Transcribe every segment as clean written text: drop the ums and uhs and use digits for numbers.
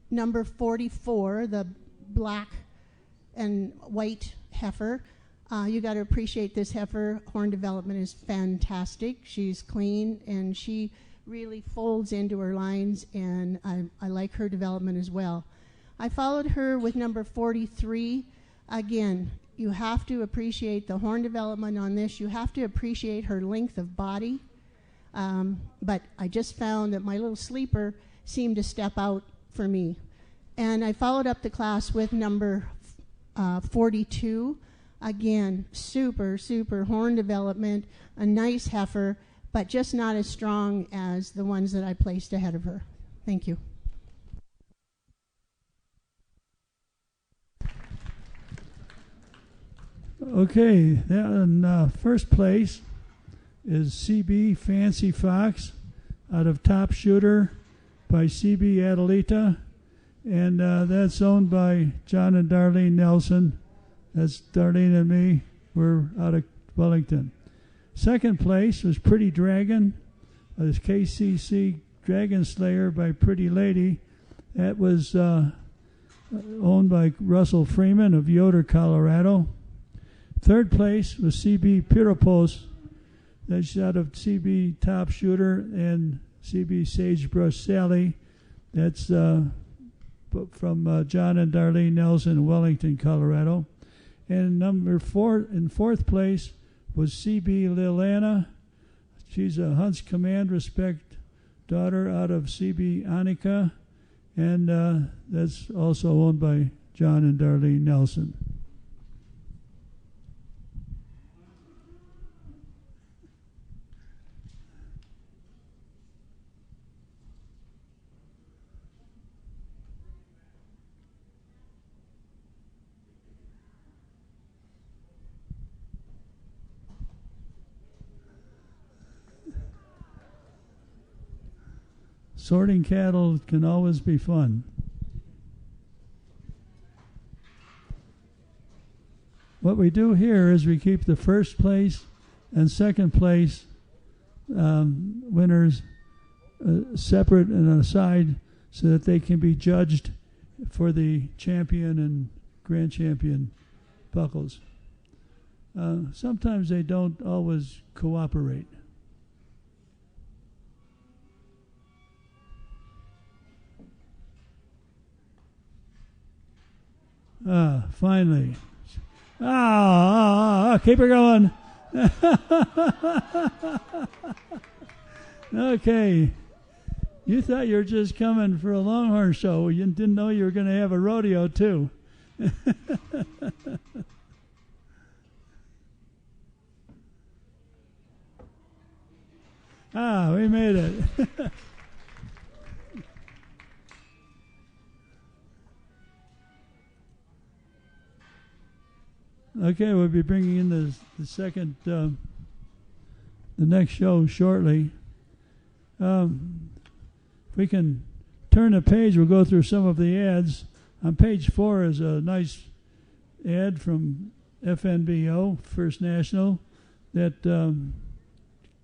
number 44, the black and white heifer. You got to appreciate this heifer. Horn development is fantastic. She's clean, and she really folds into her lines, and I like her development as well. I followed her with number 43. Again, you have to appreciate the horn development on this. You have to appreciate her length of body. But I just found that my little sleeper seemed to step out for me. And I followed up the class with number 42. Again, super horn development, a nice heifer, but just not as strong as the ones that I placed ahead of her. Thank you. Okay, in first place is CB Fancy Fox out of Top Shooter by CB Adelita, and that's owned by John and Darlene Nelson. That's Darlene and me. We're out of Wellington. Second place was Pretty Dragon, this KCC Dragon Slayer by Pretty Lady. That was owned by Russell Freeman of Yoder, Colorado. Third place was CB Pyropos. That's out of CB Top Shooter and CB Sagebrush Sally. That's from John and Darlene Nelson, Wellington, Colorado. And in fourth place was CB Lilana. She's a Hunts Command Respect daughter out of CB Annika, and that's also owned by John and Darlene Nelson. Sorting cattle can always be fun. What we do here is we keep the first place and second place winners separate and aside so that they can be judged for the champion and grand champion buckles. Sometimes they don't always cooperate. Finally. Keep her going. Okay. You thought you were just coming for a Longhorn show. You didn't know you were going to have a rodeo, too. We made it. Okay, we'll be bringing in the second, the next show shortly. If we can turn the page, we'll go through some of the ads. On page 4 is a nice ad from FNBO, First National, that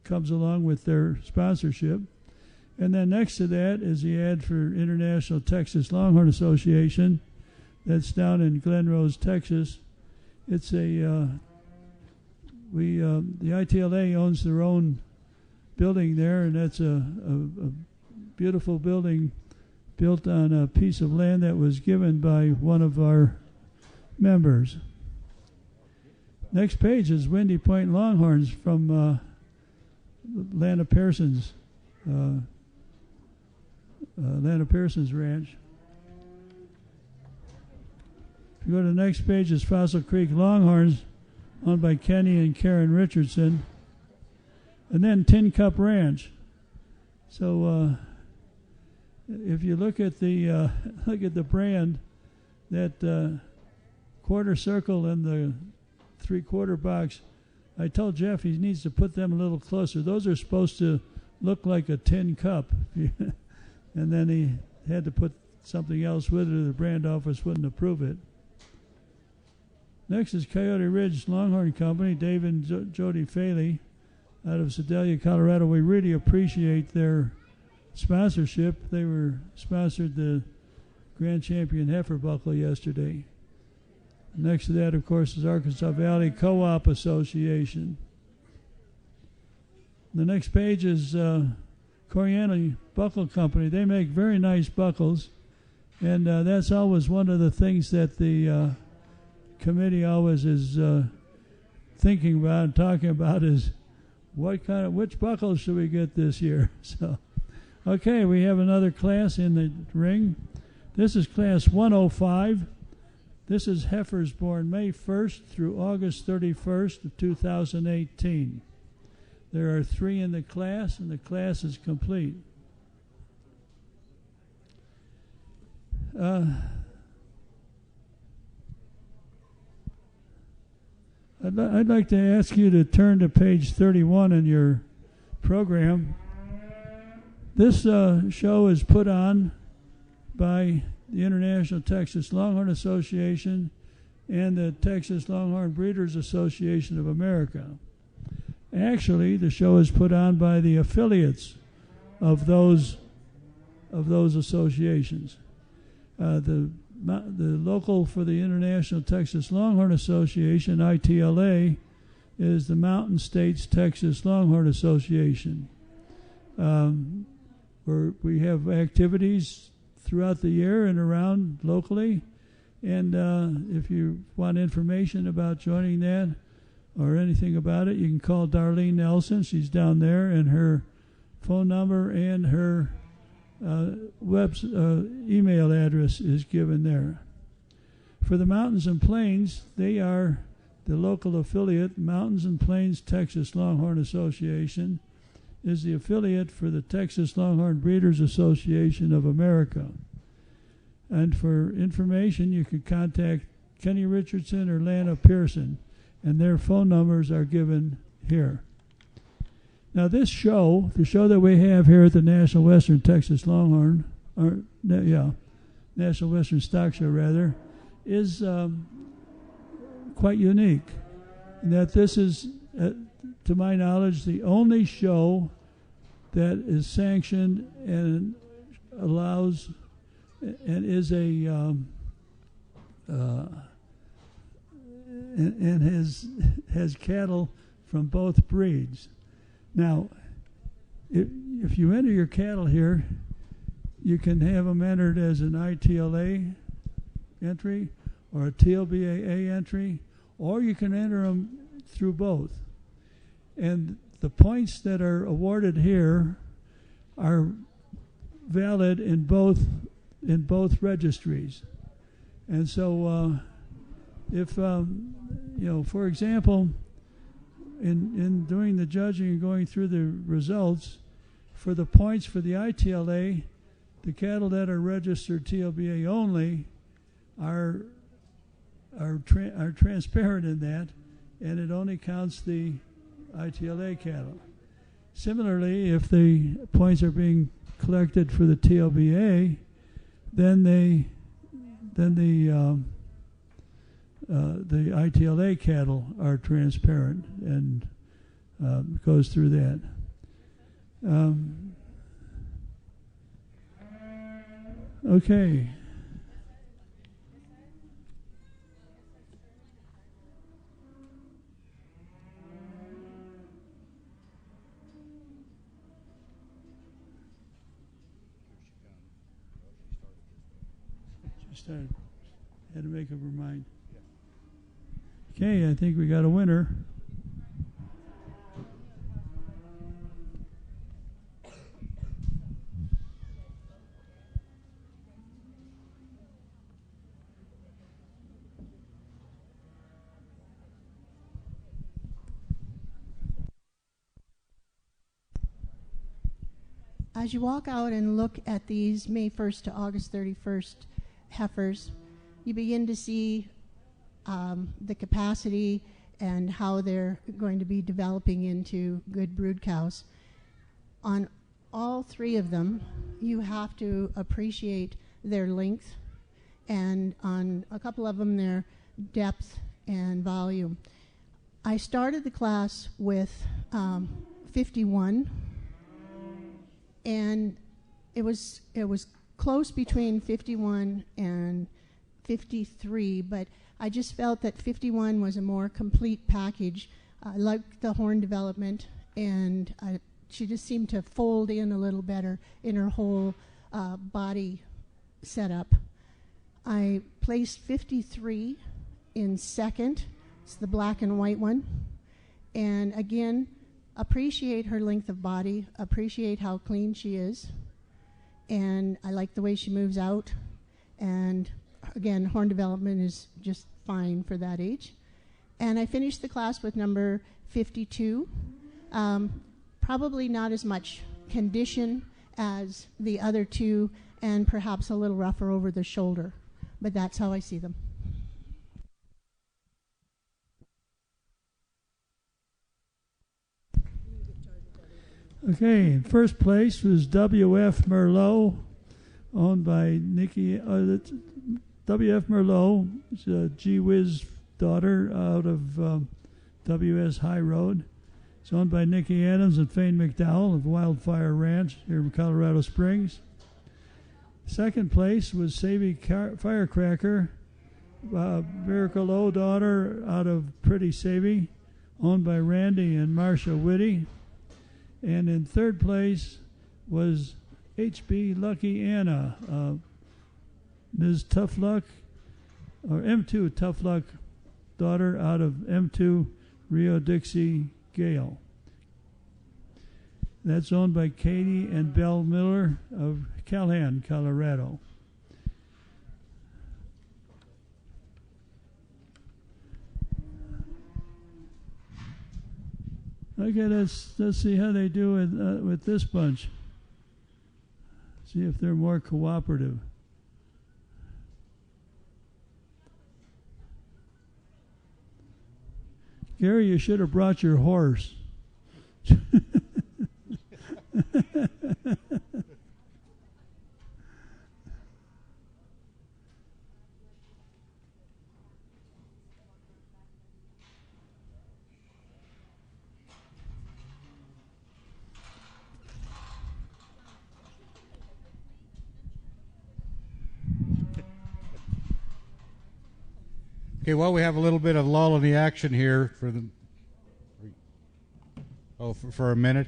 comes along with their sponsorship. And then next to that is the ad for International Texas Longhorn Association. That's down in Glen Rose, Texas. It's the ITLA owns their own building there, and that's a beautiful building built on a piece of land that was given by one of our members. Next page is Windy Point Longhorns from Lana Pearson's ranch. If you go to the next page, is Fossil Creek Longhorns, owned by Kenny and Karen Richardson. And then Tin Cup Ranch. So if you look at the brand, that quarter circle and the 3/4 box, I told Jeff he needs to put them a little closer. Those are supposed to look like a tin cup. And then he had to put something else with it, or the brand office wouldn't approve it. Next is Coyote Ridge Longhorn Company, Dave and Jody Faley out of Sedalia, Colorado. We really appreciate their sponsorship. They were sponsored the Grand Champion heifer buckle yesterday. Next to that, of course, is Arkansas Valley Co-op Association. The next page is Coriani Buckle Company. They make very nice buckles, and that's always one of the things that the committee always is thinking about and talking about is which buckles should we get this year. So, okay, we have another class in the ring. This is class 105. This is heifers born May 1st through August 31st of 2018. There are 3 in the class, and the class is complete. I'd like to ask you to turn to page 31 in your program. This show is put on by the International Texas Longhorn Association and the Texas Longhorn Breeders Association of America. Actually, the show is put on by the affiliates of those associations. The local for the International Texas Longhorn Association, ITLA, is the Mountain States Texas Longhorn Association. We have activities throughout the year and around locally, and if you want information about joining that or anything about it, you can call Darlene Nelson. She's down there, and her phone number and her email address is given there. For the Mountains and Plains, they are the local affiliate. Mountains and Plains Texas Longhorn Association is the affiliate for the Texas Longhorn Breeders Association of America. And for information, you can contact Kenny Richardson or Lana Pearson, and their phone numbers are given here. Now this show, the show that we have here at the National Western Texas Longhorn, National Western Stock Show rather, is quite unique in that this is, to my knowledge, the only show that is sanctioned and allows and is has cattle from both breeds. Now, if you enter your cattle here, you can have them entered as an ITLA entry or a TLBAA entry, or you can enter them through both. And the points that are awarded here are valid in both registries. And so if for example, in doing the judging and going through the results, for the points for the ITLA, the cattle that are registered TLBA only are transparent in that, and it only counts the ITLA cattle. Similarly, if the points are being collected for the TLBA, then the ITLA cattle are transparent and goes through that. Okay. Had to make up her mind. Okay, I think we got a winner. As you walk out and look at these May 1st to August 31st heifers, you begin to see the capacity and how they're going to be developing into good brood cows. On all 3 of them, you have to appreciate their length, and on a couple of them, their depth and volume. I started the class with 51, and it was close between 51 and 53, but I just felt that 51 was a more complete package. I liked the horn development, and she just seemed to fold in a little better in her whole body setup. I placed 53 in second. It's the black and white one. And again, appreciate her length of body, appreciate how clean she is. And I like the way she moves out. And again, horn development is just fine for that age. And I finished the class with number 52. Probably not as much condition as the other two, and perhaps a little rougher over the shoulder. But that's how I see them. Okay, in first place was W.F. Merlot, owned by Nikki. W.F. Merlot is a Gee Whiz daughter out of W.S. High Road. It's owned by Nikki Adams and Fane McDowell of Wildfire Ranch here in Colorado Springs. Second place was Savvy Firecracker, Miracle O daughter out of Pretty Savvy, owned by Randy and Marcia Whitty. And in third place was H.B. Lucky Anna, Ms. Tough Luck, or M2 Tough Luck daughter out of M2 Rio Dixie Gale. That's owned by Katie and Belle Miller of Calhan, Colorado. Okay, let's see how they do with this bunch. See if they're more cooperative. Gary, you should have brought your horse. Okay, well, we have a little bit of lull in the action here for a minute.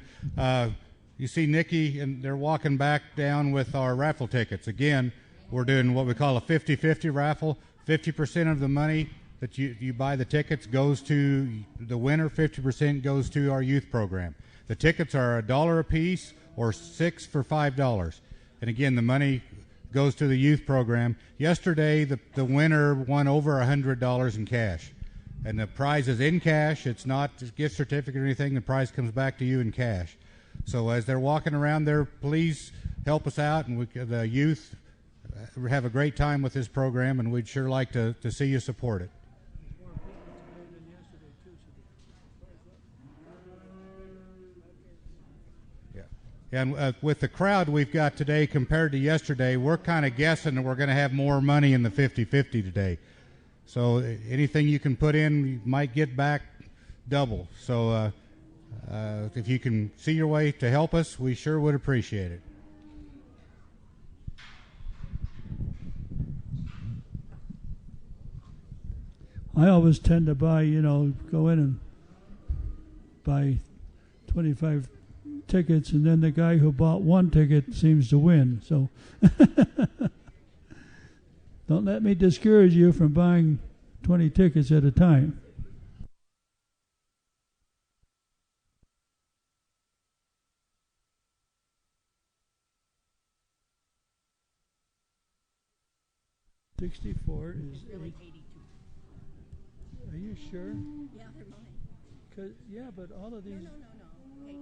You see Nikki, and they're walking back down with our raffle tickets. Again, we're doing what we call a 50-50 raffle. 50% of the money that you buy the tickets goes to the winner. 50% goes to our youth program. The tickets are $1 a piece or 6 for $5. And again, the money goes to the youth program. Yesterday, the winner won over $100 in cash. And the prize is in cash. It's not a gift certificate or anything. The prize comes back to you in cash. So as they're walking around there, please help us out. And the youth have a great time with this program, and we'd sure like to see you support it. And with the crowd we've got today compared to yesterday, we're kind of guessing that we're going to have more money in the 50-50 today. So anything you can put in, you might get back double. So if you can see your way to help us, we sure would appreciate it. I always tend to buy, go in and buy 25 tickets, and then the guy who bought one ticket seems to win. So don't let me discourage you from buying 20 tickets at a time. $64 is really 82. Are you sure? Yeah, they're mine. Yeah, but all of these. No. Hey,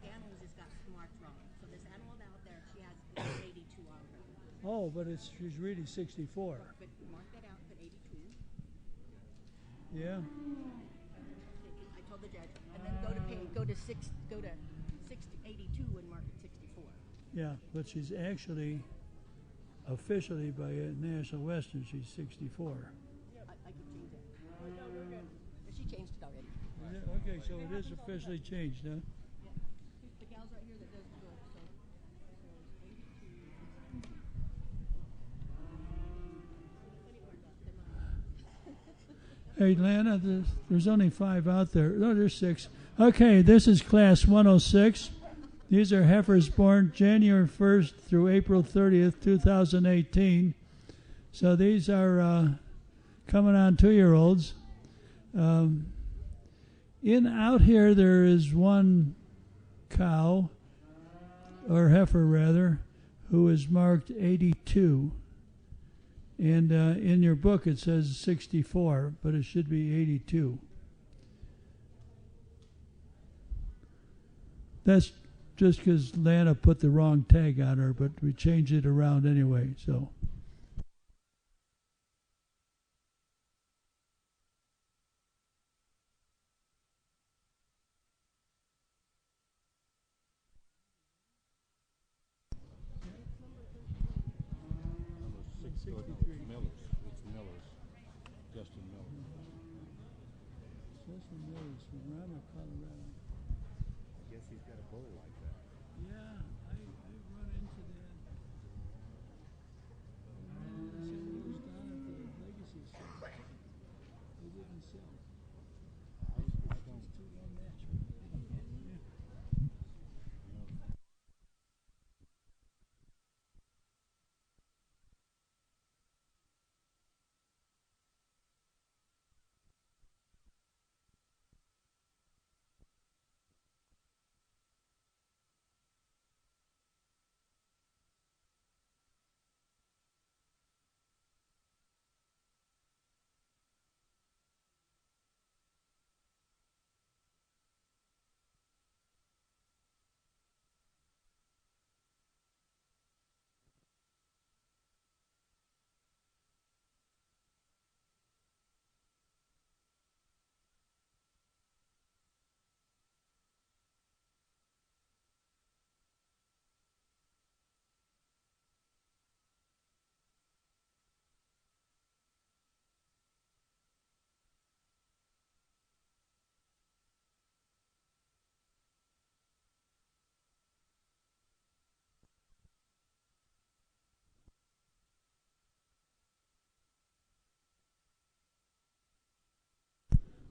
the animals just got marked wrong. So this animal out there, she has 82 on her. Oh, but she's really 64. But mark that out, put 82. Yeah. I told the judge, and then go to 82 and mark it 64. Yeah, but she's actually officially by National Western, she's 64. I can change that. She changed it already. Okay, so it is officially changed, huh? Yeah. The gal's right here that does the book, so 82. Hey, Lana, there's only 5 out there. No, there's 6. Okay, this is class 106. These are heifers born January 1st through April 30th, 2018. So these are coming on 2-year-olds. Out here, there is one cow, or heifer rather, who is marked 82. And in your book it says 64, but it should be 82. That's just because Lana put the wrong tag on her, but we changed it around anyway, so.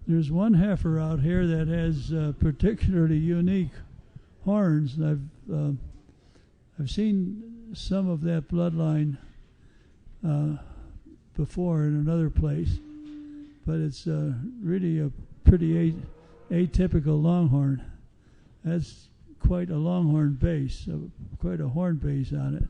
There's one heifer out here that has particularly unique horns. I've seen some of that bloodline before in another place, but it's really a pretty atypical Longhorn. That's quite a Longhorn base, quite a horn base on it.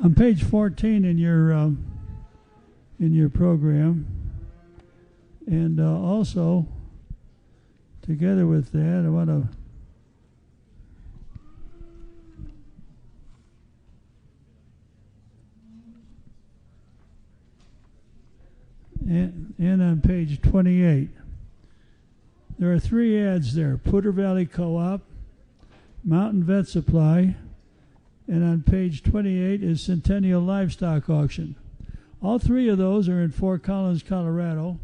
On page 14 in your program, and also together with that, I want to and on page 28. There are 3 ads there: Poudre Valley Co-op, Mountain Vet Supply, and on page 28 is Centennial Livestock Auction. All 3 of those are in Fort Collins, Colorado.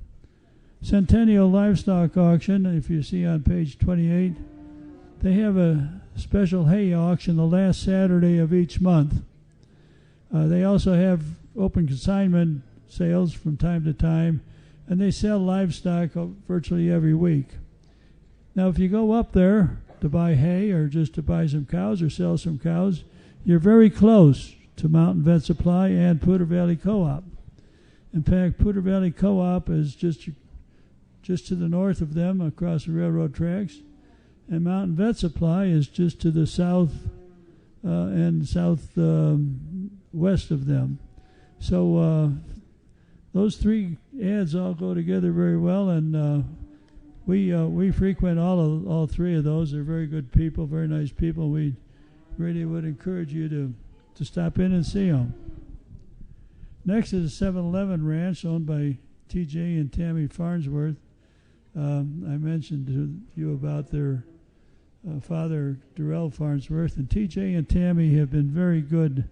Centennial Livestock Auction, if you see on page 28, they have a special hay auction the last Saturday of each month. They also have open consignment sales from time to time, and they sell livestock virtually every week. Now, if you go up there to buy hay or just to buy some cows or sell some cows, you're very close to Mountain Vet Supply and Poudre Valley Co-op. In fact, Poudre Valley Co-op is just to the north of them across the railroad tracks, and Mountain Vet Supply is just to the south and southwest of them. So those 3 ads all go together very well, and we frequent all 3 of those. They're very good people, very nice people. We really would encourage you to stop in and see them. Next is a 7-Eleven ranch owned by T.J. and Tammy Farnsworth. I mentioned to you about their father, Darrell Farnsworth, and T.J. and Tammy have been very good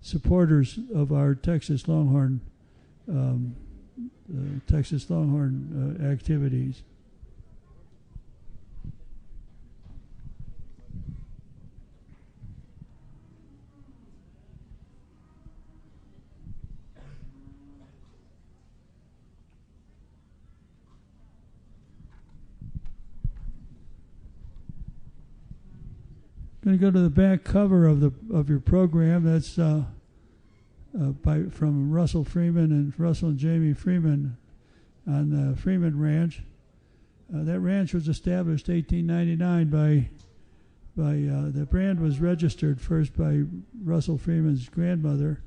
supporters of our Texas Longhorn activities. Going to go to the back cover of your program. That's from Russell Freeman and Russell and Jamie Freeman on the Freeman Ranch. That ranch was established 1899 by the brand was registered first by Russell Freeman's grandmother,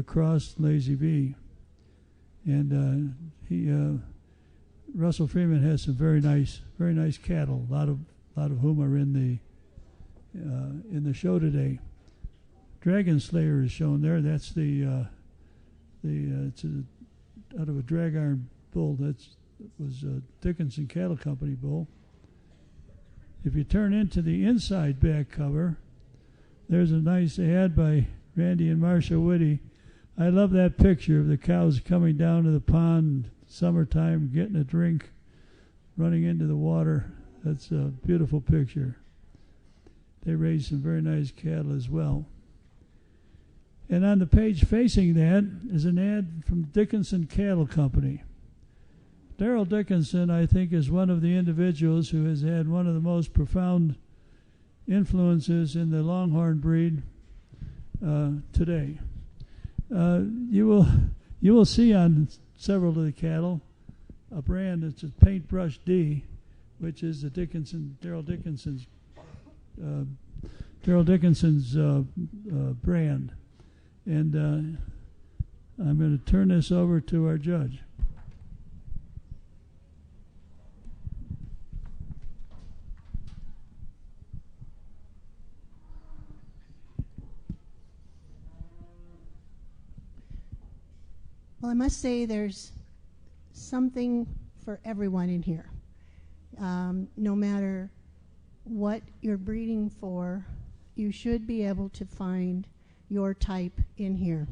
Cross Lazy V, and Russell Freeman has some very nice cattle. A lot of whom are in the show today. Dragon Slayer is shown there. That's it's out of a drag iron bull. That was a Dickinson Cattle Company bull. If you turn into the inside back cover, there's a nice ad by Randy and Marcia Whitty. I love that picture of the cows coming down to the pond summertime, getting a drink, running into the water. That's a beautiful picture. They raise some very nice cattle as well. And on the page facing that is an ad from Dickinson Cattle Company. Darrell Dickinson, I think, is one of the individuals who has had one of the most profound influences in the Longhorn breed today. You will see on several of the cattle a brand that's a Paintbrush D, which is the Darrell Dickinson's brand. And I'm going to turn this over to our judge. Well, I must say there's something for everyone in here. No matter what you're breeding for, you should be able to find your type in here.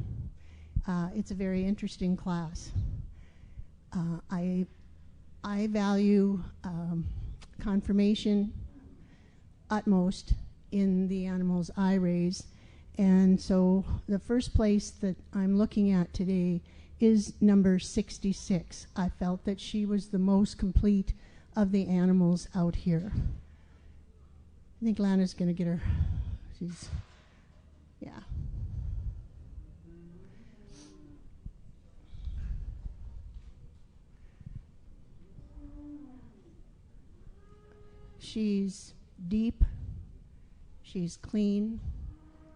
It's a very interesting class. I value conformation utmost in the animals I raise, and so the first place that I'm looking at today is number 66. I felt that she was the most complete of the animals out here. I think Lana's going to get her. Yeah. She's deep, she's clean,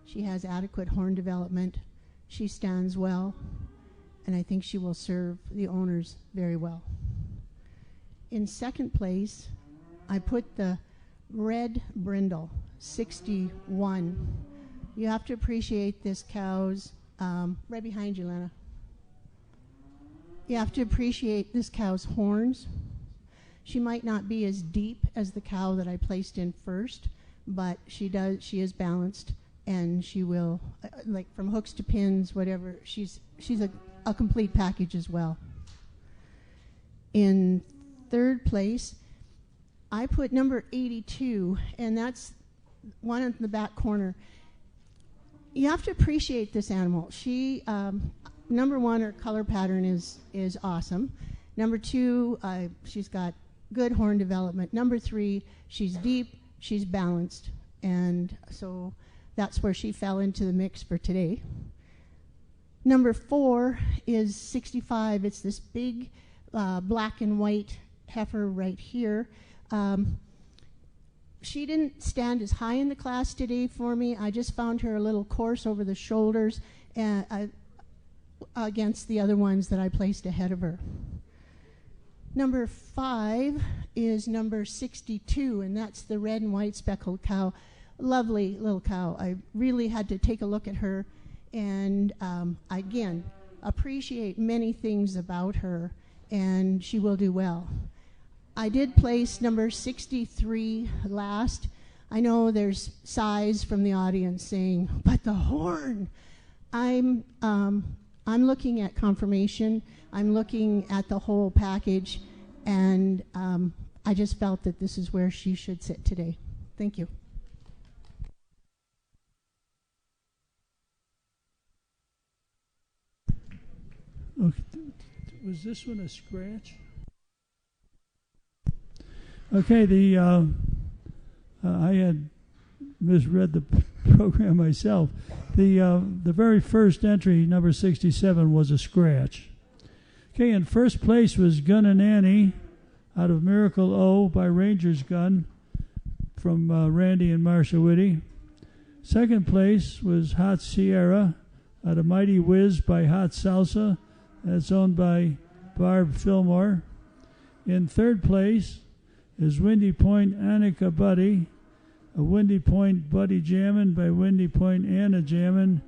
she has adequate horn development, she stands well, and I think she will serve the owners very well. In second place, I put the Red Brindle, 61. You have to appreciate this cow's, right behind you, Lana. You have to appreciate this cow's horns. She might not be as deep as the cow that I placed in first, but she is balanced, and she will, like from hooks to pins, whatever, she's a complete package as well. In third place, I put number 82, and that's one in the back corner. You have to appreciate this animal. She, number one, her color pattern is awesome. Number two, she's got good horn development. Number three, she's deep, she's balanced, and so that's where she fell into the mix for today. Number 4 is 65. It's this big black and white heifer right here. She didn't stand as high in the class today for me. I just found her a little coarse over the shoulders against the other ones that I placed ahead of her. Number 5 is number 62, and that's the red and white speckled cow. Lovely little cow. I really had to take a look at her and, again, appreciate many things about her, and she will do well. I did place number 63 last. I know there's sighs from the audience saying, but the horn. I'm looking at confirmation. I'm looking at the whole package, and I just felt that this is where she should sit today. Thank you. Okay. Was this one a scratch? Okay, I had misread the program myself. The very first entry, number 67, was a scratch. Okay, in first place was Gun and Annie out of Miracle O by Ranger's Gun from Randy and Marcia Whitty. Second place was Hot Sierra out of Mighty Whiz by Hot Salsa. That's owned by Barb Fillmore. In third place is Windy Point Annika Buddy, a Windy Point Buddy Jammin' by Windy Point Anna Jammin',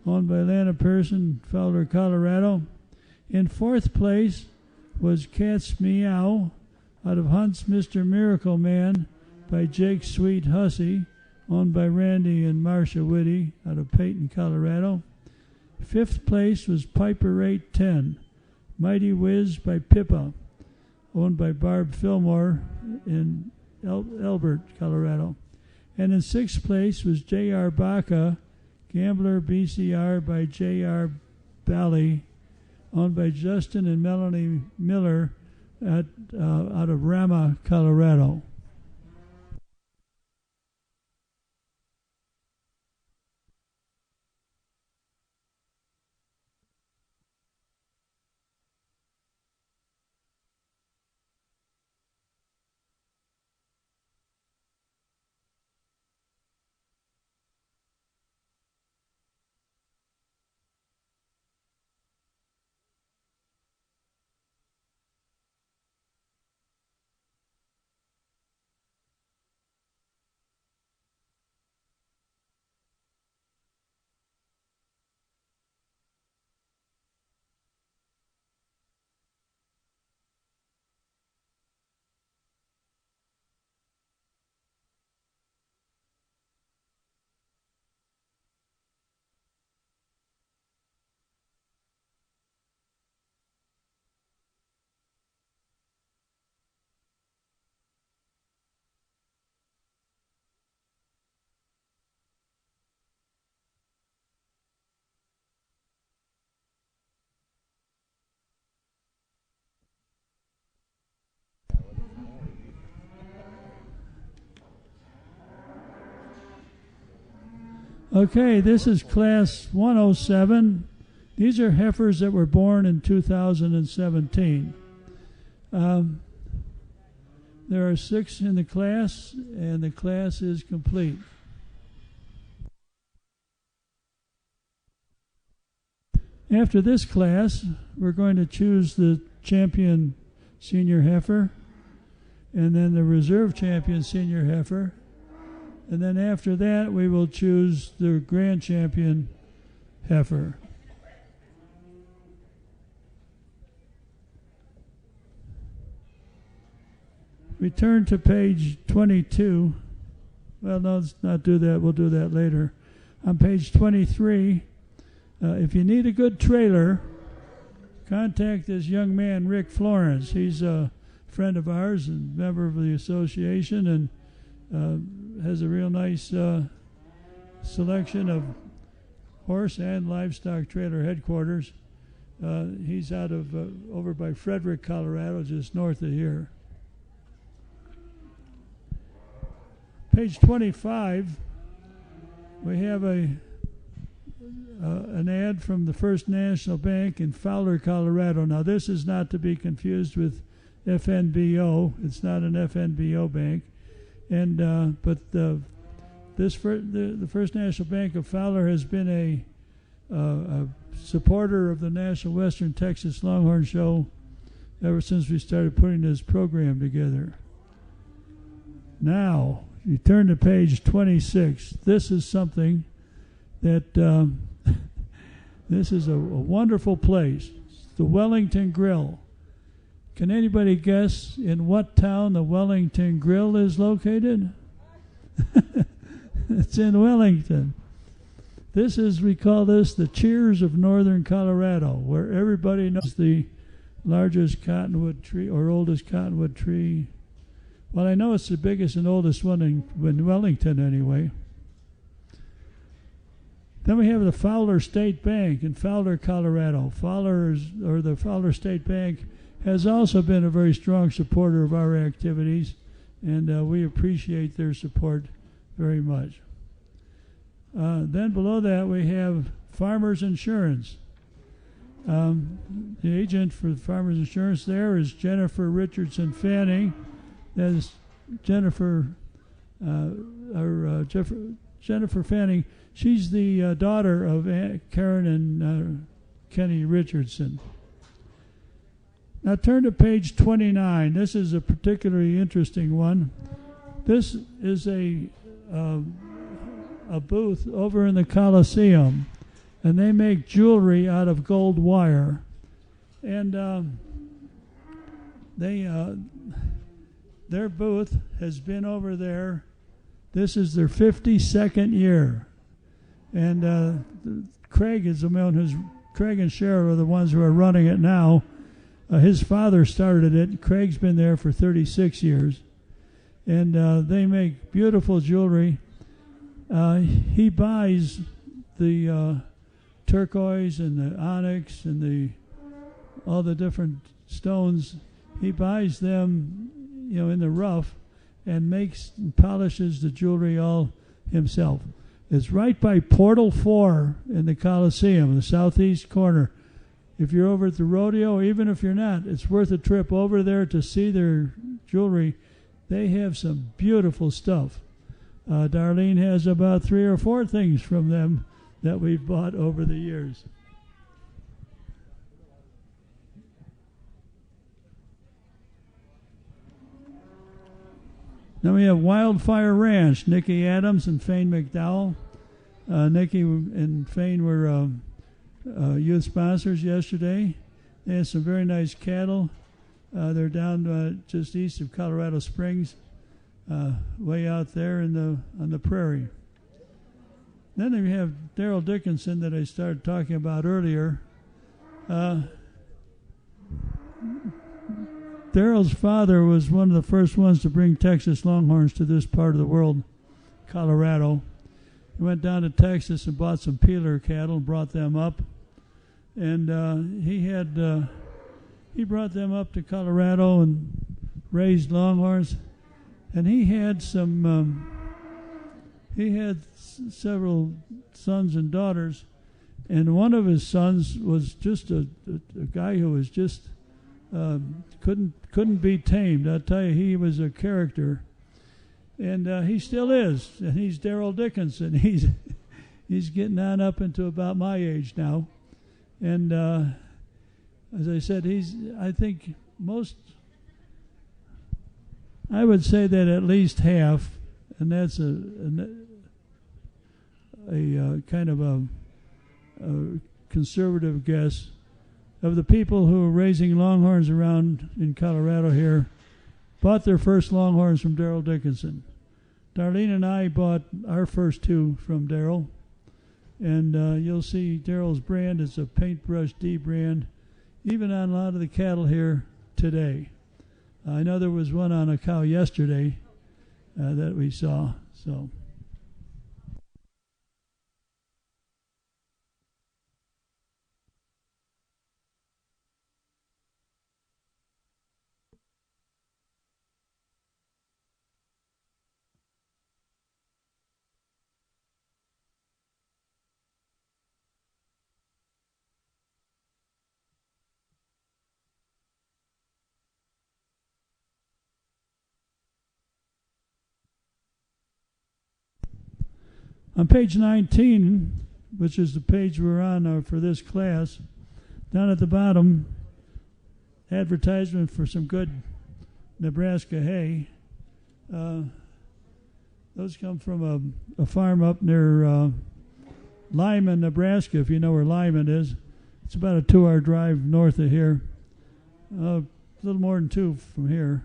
owned by Lana Pearson, Fowler, Colorado. In fourth place was Cat's Meow out of Hunt's Mr. Miracle Man by Jake Sweet Hussey, owned by Randy and Marcia Whitty out of Peyton, Colorado. Fifth place was Piper 810, Mighty Whiz by Pippa, owned by Barb Fillmore in Elbert, Colorado. And in sixth place was J.R. Baca, Gambler BCR by J.R. Bally, owned by Justin and Melanie Miller out of Rama, Colorado. Okay, this is class 107. These are heifers that were born in 2017. There are 6 in the class, and the class is complete. After this class, we're going to choose the champion senior heifer, and then the reserve champion senior heifer. And then after that, we will choose the grand champion heifer. We turn to page 22. Well, no, let's not do that. We'll do that later. On page 23, if you need a good trailer, contact this young man, Rick Florence. He's a friend of ours and member of the association, and has a real nice selection of horse and livestock trailer headquarters. He's out of over by Frederick, Colorado, just north of here. Page 25, we have an ad from the First National Bank in Fowler, Colorado. Now, this is not to be confused with FNBO. It's not an FNBO bank, and but the First National Bank of Fowler has been a supporter of the National Western Texas Longhorn Show ever since we started putting this program together. Now, you turn to page 26. This is something that this is a wonderful place. It's the Wellington Grill. Can anybody guess in what town the Wellington Grill is located? It's in Wellington. This is, we call this the Cheers of Northern Colorado, where everybody knows the largest cottonwood tree or oldest cottonwood tree. Well, I know it's the biggest and oldest one in Wellington anyway. Then we have the Fowler State Bank in Fowler, Colorado. The Fowler State Bank has also been a very strong supporter of our activities, and we appreciate their support very much. Then below that we have Farmers Insurance. The agent for Farmers Insurance there is Jennifer Richardson Fanning. That is Jennifer Fanning. She's the daughter of Aunt Karen and Kenny Richardson. Now turn to page 29. This is a particularly interesting one. This is a booth over in the Coliseum, and they make jewelry out of gold wire. And their booth has been over there. This is their 52nd year. And Craig is the man Craig and Cheryl are the ones who are running it now. His father started it. Craig's been there for 36 years. And they make beautiful jewelry. He buys the turquoise and the onyx and all the different stones. He buys them, in the rough, and makes and polishes the jewelry all himself. It's right by Portal 4 in the Coliseum, the southeast corner. If you're over at the rodeo, even if you're not, it's worth a trip over there to see their jewelry. They have some beautiful stuff. Darlene has about 3 or 4 things from them that we've bought over the years. Then we have Wildfire Ranch, Nikki Adams and Fane McDowell. Nikki and Fane were youth sponsors yesterday. They had some very nice cattle. They're down just east of Colorado Springs, way out there on the prairie. Then we have Daryl Dickinson that I started talking about earlier. Daryl's father was one of the first ones to bring Texas Longhorns to this part of the world, Colorado. He went down to Texas and bought some peeler cattle and brought them up. And he brought them up to Colorado and raised Longhorns. And he had several sons and daughters. And one of his sons was just a guy who was just couldn't be tamed. I'll tell you, he was a character, and he still is. And he's Daryl Dickinson. He's getting on up into about my age now, and as I said, I would say that at least half, and that's a kind of a conservative guess, of the people who are raising Longhorns around in Colorado here bought their first Longhorns from Daryl Dickinson. Darlene and I bought our first two from Daryl. And you'll see Daryl's brand is a paintbrush D brand, even on a lot of the cattle here today. I know there was one on a cow yesterday that we saw. So. On page 19, which is the page we're on for this class, down at the bottom, advertisement for some good Nebraska hay. Those come from a farm up near Lyman, Nebraska, if you know where Lyman is. It's about a 2-hour drive north of here, a little more than 2 from here.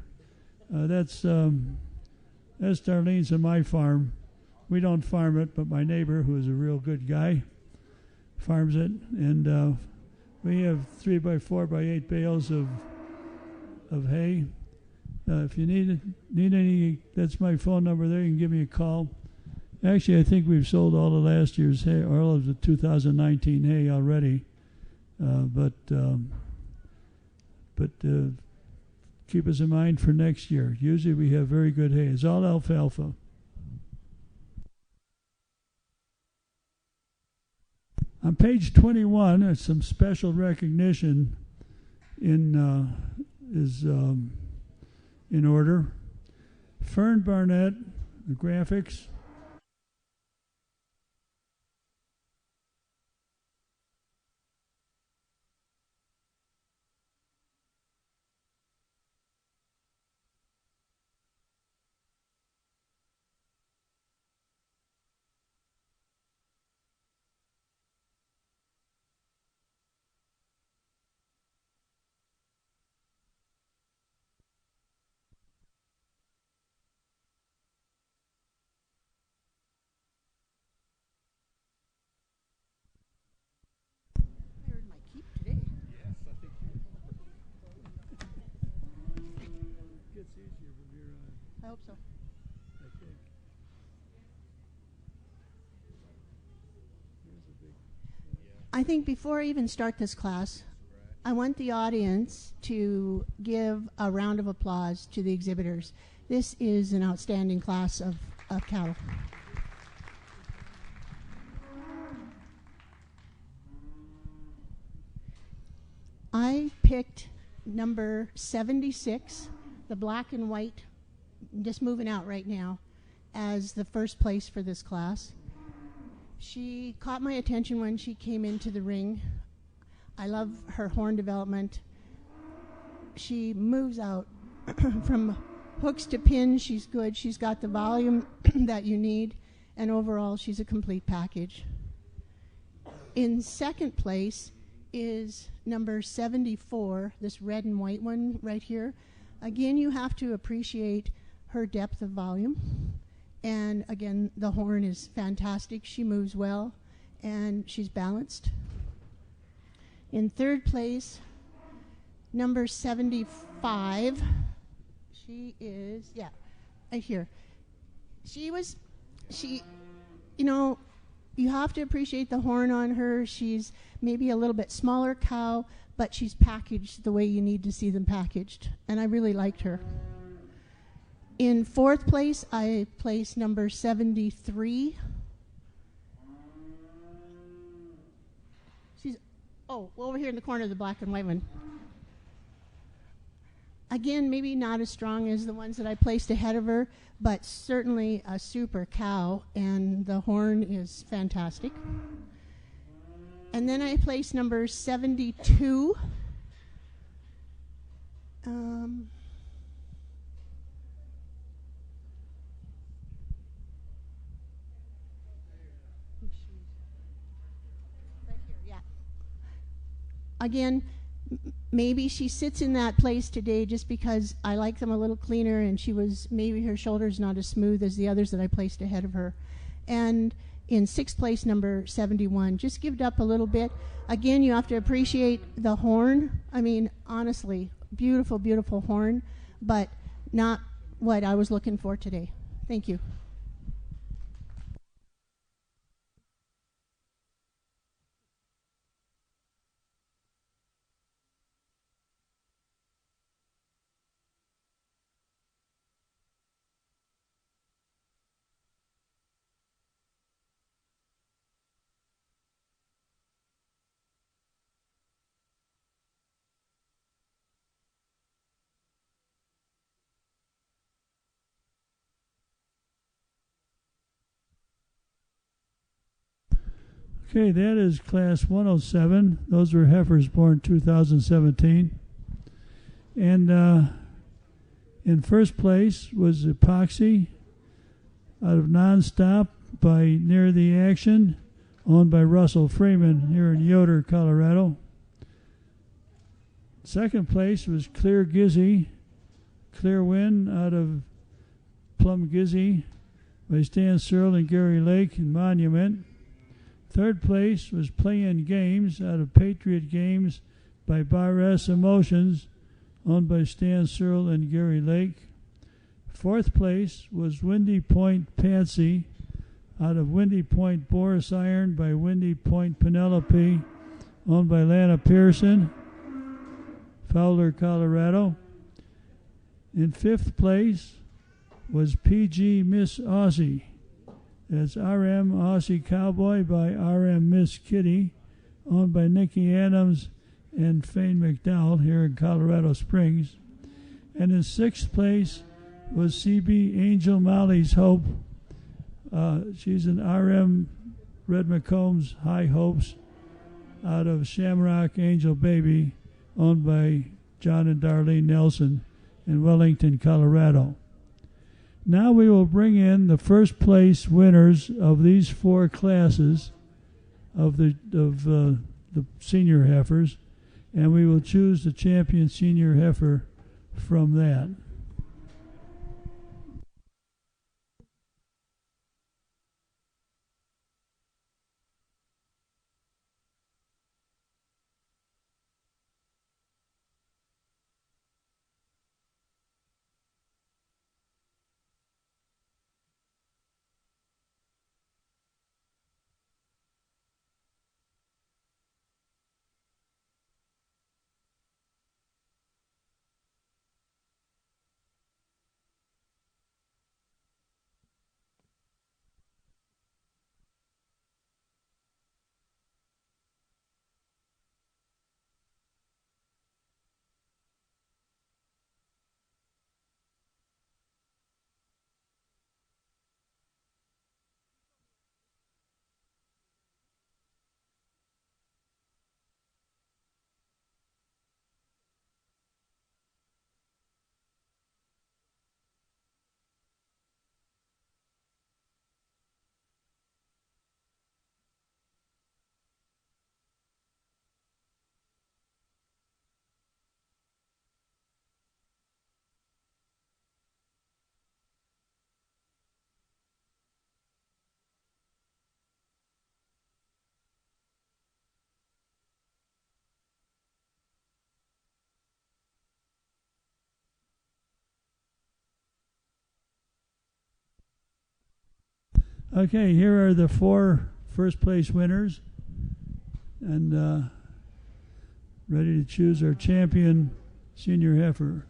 That's Darlene's and my farm. We don't farm it, but my neighbor, who is a real good guy, farms it. And we have 3x4x8 bales of hay. If you need any, that's my phone number there. You can give me a call. Actually, I think we've sold all of last year's hay, or all of the 2019 hay already. But keep us in mind for next year. Usually we have very good hay. It's all alfalfa. On page 21, there's some special recognition is in order. Fern Barnett, the graphics. I hope so. I think before I even start this class, I want the audience to give a round of applause to the exhibitors. This is an outstanding class of cattle. I picked number 76, the black and white, just moving out right now, as the first place for this class. She caught my attention when she came into the ring. I love her horn development. She moves out from hooks to pins. She's good. She's got the volume that you need, and overall she's a complete package. In second place is number 74, this red and white one right here. Again, you have to appreciate her depth of volume. And again, the horn is fantastic. She moves well, and she's balanced. In third place, number 75. She is, yeah, right here. You know, you have to appreciate the horn on her. She's maybe a little bit smaller cow, but she's packaged the way you need to see them packaged. And I really liked her. In fourth place, I placed number 73. She's, over here in the corner, the black and white one. Again, maybe not as strong as the ones that I placed ahead of her, but certainly a super cow, and the horn is fantastic. And then I placed number 72. Right here, yeah. Again, maybe she sits in that place today just because I like them a little cleaner, and maybe her shoulder's not as smooth as the others that I placed ahead of her. And in sixth place, number 71, just give it up a little bit. Again, you have to appreciate the horn. I mean, honestly, beautiful, beautiful horn, but not what I was looking for today. Thank you. Okay, that is class 107. Those were heifers born 2017. And in first place was Epoxy out of Nonstop by Near the Action, owned by Russell Freeman here in Yoder, Colorado. Second place was Clear Gizzy, Clear Wind out of Plum Gizzy by Stan Searle and Gary Lake in Monument. Third place was Playin' Games out of Patriot Games by Bar S Emotions, owned by Stan Searle and Gary Lake. Fourth place was Windy Point Patsy out of Windy Point Boris Iron by Windy Point Penelope, owned by Lana Pearson, Fowler, Colorado. In fifth place was PG Miss Aussie. That's RM Aussie Cowboy by RM Miss Kitty, owned by Nikki Adams and Fane McDowell here in Colorado Springs. And in sixth place was CB Angel Molly's Hope. She's an RM Red McCombs High Hopes out of Shamrock Angel Baby, owned by John and Darlene Nelson in Wellington, Colorado. Now we will bring in the first place winners of these four classes of the senior heifers, and we will choose the champion senior heifer from that. Okay, here are the four first place winners, and ready to choose our champion senior heifer.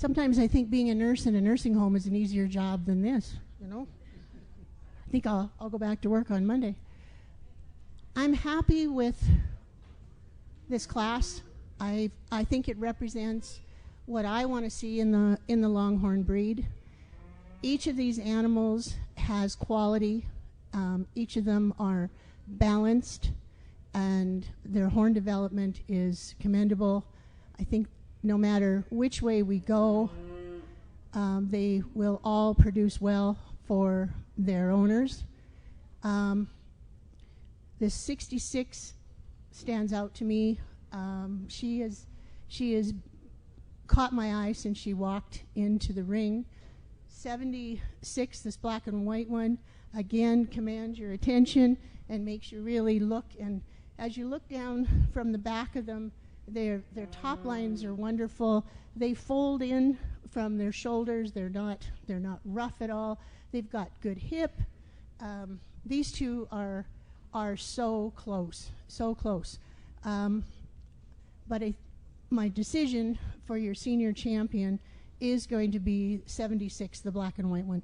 sometimes I think being a nurse in a nursing home is an easier job than this, you know. I think I'll go back to work on Monday. I'm happy with this class. I think it represents what I want to see in the Longhorn breed. Each of these animals has quality. Each of them are balanced, and their horn development is commendable. I think no matter which way we go, they will all produce well for their owners. This 66 stands out to me. She has caught my eye since she walked into the ring. 76, this black and white one, again commands your attention and makes you really look. And as you look down from the back of them, their top lines are wonderful. They fold in from their shoulders. They're not rough at all. They've got good hip. These two are so close, so close. But my decision for your senior champion is going to be 76, the black and white one.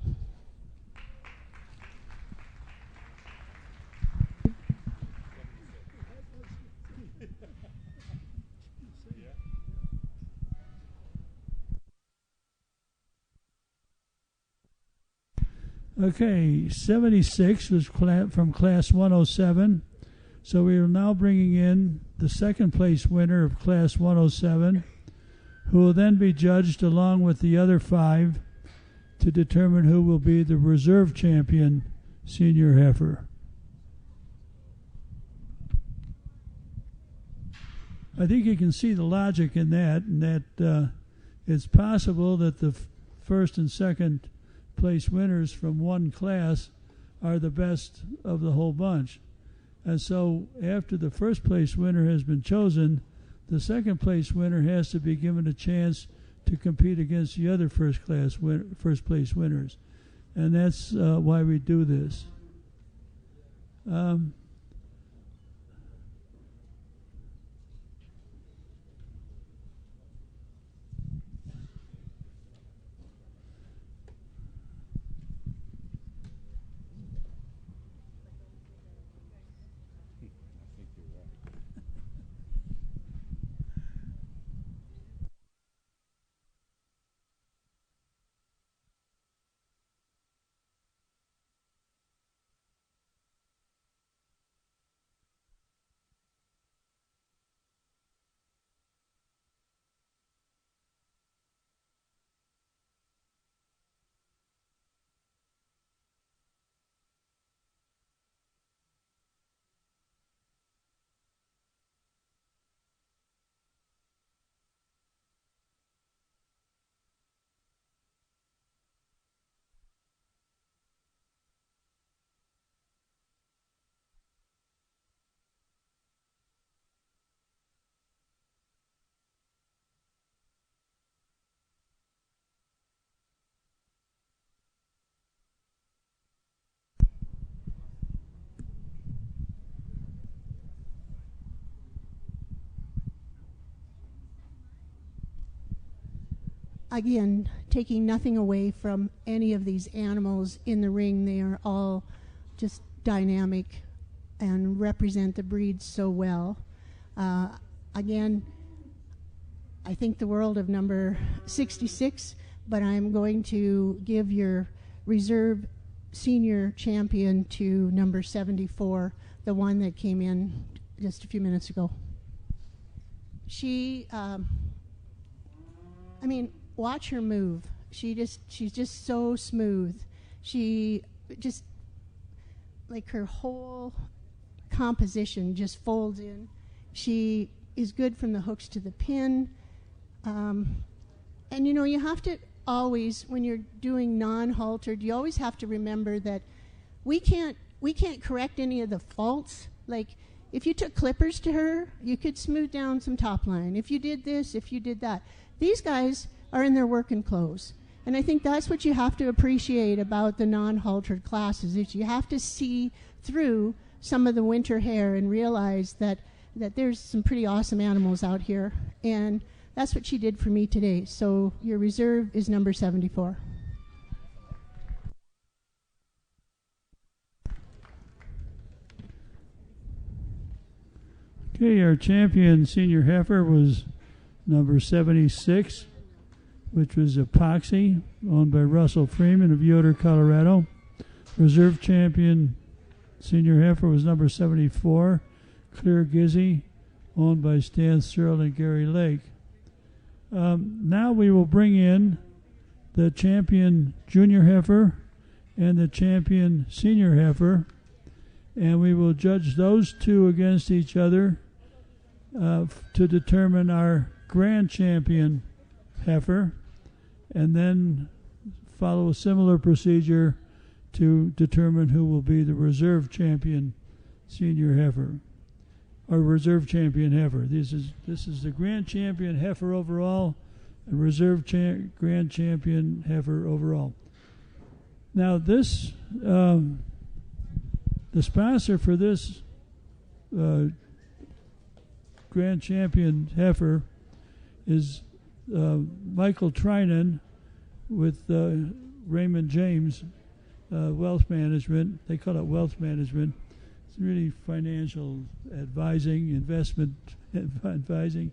Okay, 76 was from Class 107. So we are now bringing in the second place winner of Class 107, who will then be judged along with the other 5 to determine who will be the reserve champion senior heifer. I think you can see the logic in that, and that it's possible that the first and second place winners from one class are the best of the whole bunch. And so after the first place winner has been chosen, the second place winner has to be given a chance to compete against the other first place winners. And that's why we do this. Again, taking nothing away from any of these animals in the ring, they are all just dynamic and represent the breed so well. Again, I think the world of number 66, but I'm going to give your reserve senior champion to number 74, the one that came in just a few minutes ago. She, watch her move. She's just so smooth. She just, like, her whole composition just folds in. She is good from the hooks to the pin. And you have to always, when you're doing non-haltered, you always have to remember that we can't correct any of the faults. Like, if you took clippers to her, you could smooth down some top line. If you did this, if you did that. These guys are in their working clothes. And I think that's what you have to appreciate about the non-haltered classes, is you have to see through some of the winter hair and realize that there's some pretty awesome animals out here. And that's what she did for me today. So your reserve is number 74. Okay, our champion senior heifer was number 76, which was Epoxy, owned by Russell Freeman of Yoder, Colorado. Reserve champion senior heifer was number 74, Clear Gizzy, owned by Stan Searle and Gary Lake. Now we will bring in the champion junior heifer and the champion senior heifer, and we will judge those two against each other to determine our grand champion heifer, and then follow a similar procedure to determine who will be the reserve champion senior heifer, or reserve champion heifer. This is the grand champion heifer overall, and reserve grand champion heifer overall. Now this, the sponsor for this grand champion heifer is Michael Trinan with Raymond James Wealth Management. They call it Wealth Management. It's really financial advising, investment advising.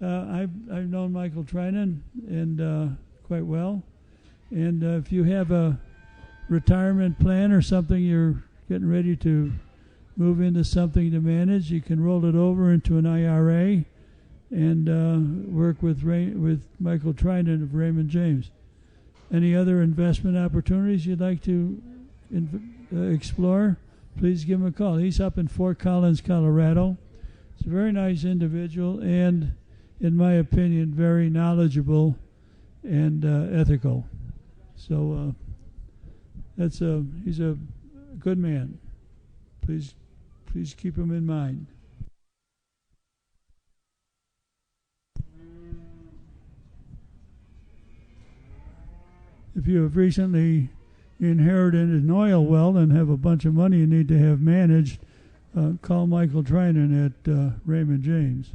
I've known Michael Trinan and quite well. And if you have a retirement plan or something, you're getting ready to move into something to manage, you can roll it over into an IRA and work with Michael Trinan of Raymond James. Any other investment opportunities you'd like to explore, please give him a call. He's up in Fort Collins, Colorado. He's a very nice individual and, in my opinion, very knowledgeable and ethical. So he's a good man. Please keep him in mind. If you have recently inherited an oil well and have a bunch of money you need to have managed, call Michael Trinan at Raymond James.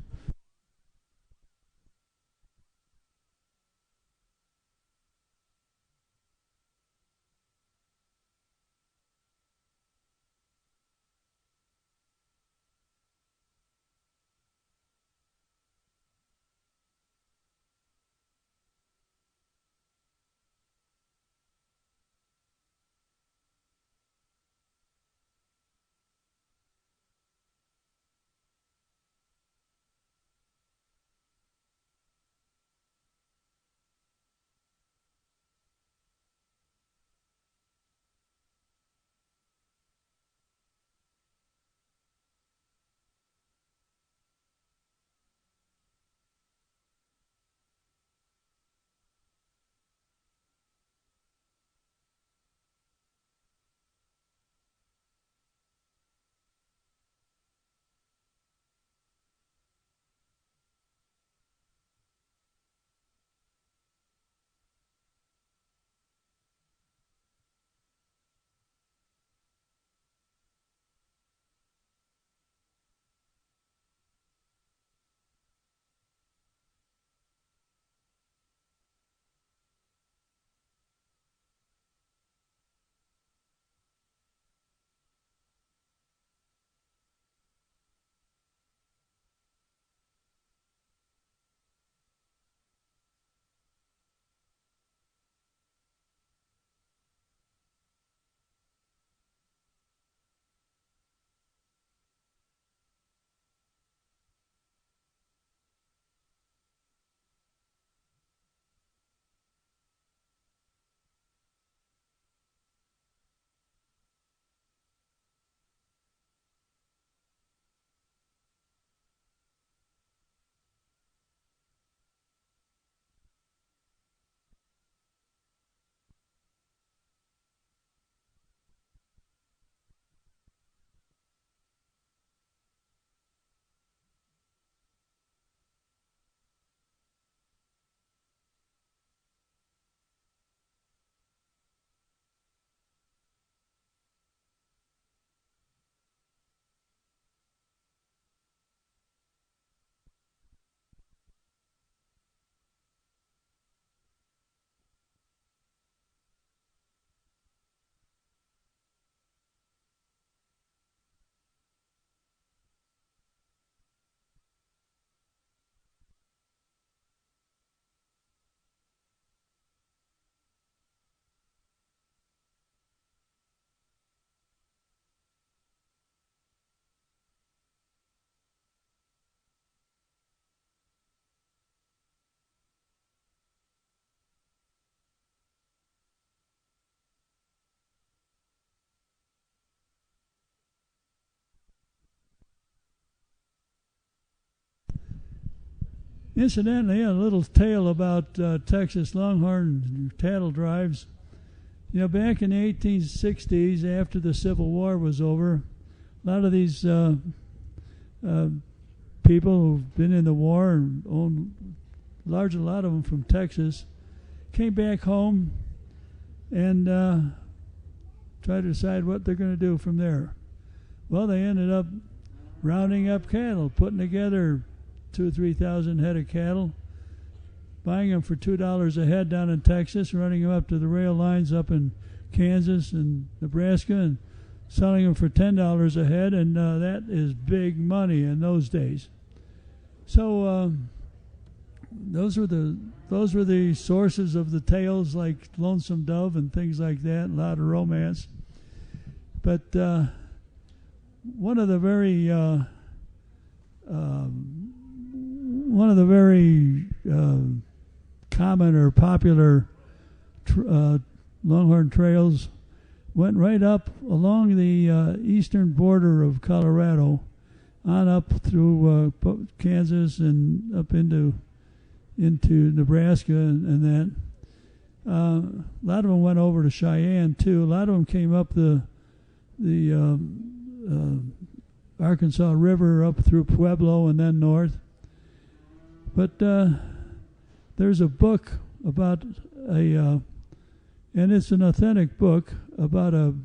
Incidentally, a little tale about Texas Longhorn cattle drives. You know, back in the 1860s, after the Civil War was over, a lot of these people who've been in the war and owned a lot of them from Texas came back home and tried to decide what they're going to do from there. Well, they ended up rounding up cattle, putting together 2,000 or 3,000 head of cattle, buying them for $2 a head down in Texas, running them up to the rail lines up in Kansas and Nebraska, and selling them for $10 a head, and that is big money in those days. So those were the sources of the tales, like Lonesome Dove and things like that, a lot of romance. But one of the very common or popular Longhorn trails went right up along the eastern border of Colorado, on up through Kansas and up into Nebraska and that. A lot of them went over to Cheyenne too. A lot of them came up the Arkansas River up through Pueblo and then north. But there's a book about and it's an authentic book about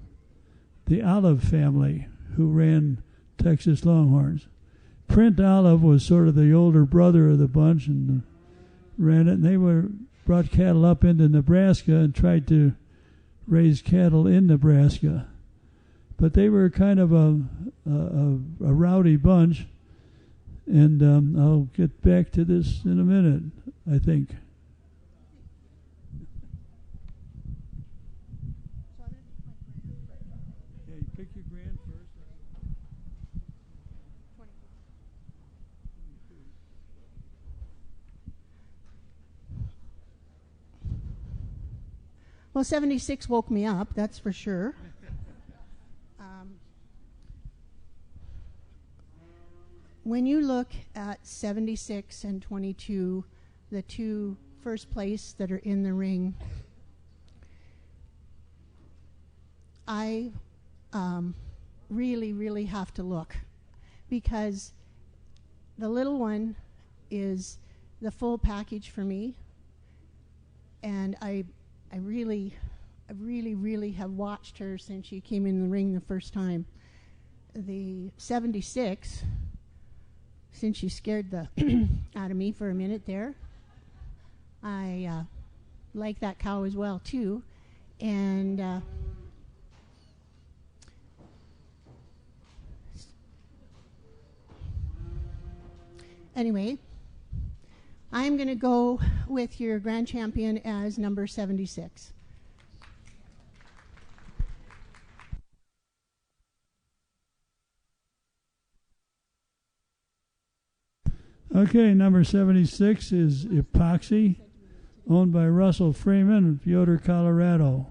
the Olive family who ran Texas Longhorns. Print Olive was sort of the older brother of the bunch and ran it, and they brought cattle up into Nebraska and tried to raise cattle in Nebraska. But they were kind of a rowdy bunch, and I'll get back to this in a minute, I think. Okay, pick your grand first. Well, 76 woke me up, that's for sure. When you look at 76 and 22, the two first place that are in the ring, I really, really have to look, because the little one is the full package for me, and I really have watched her since she came in the ring the first time. The 76, since she scared the out of me for a minute there, I like that cow as well too, and anyway, I'm going to go with your grand champion as number 76. Okay, number 76 is Epoxy, owned by Russell Freeman of Yoder, Colorado.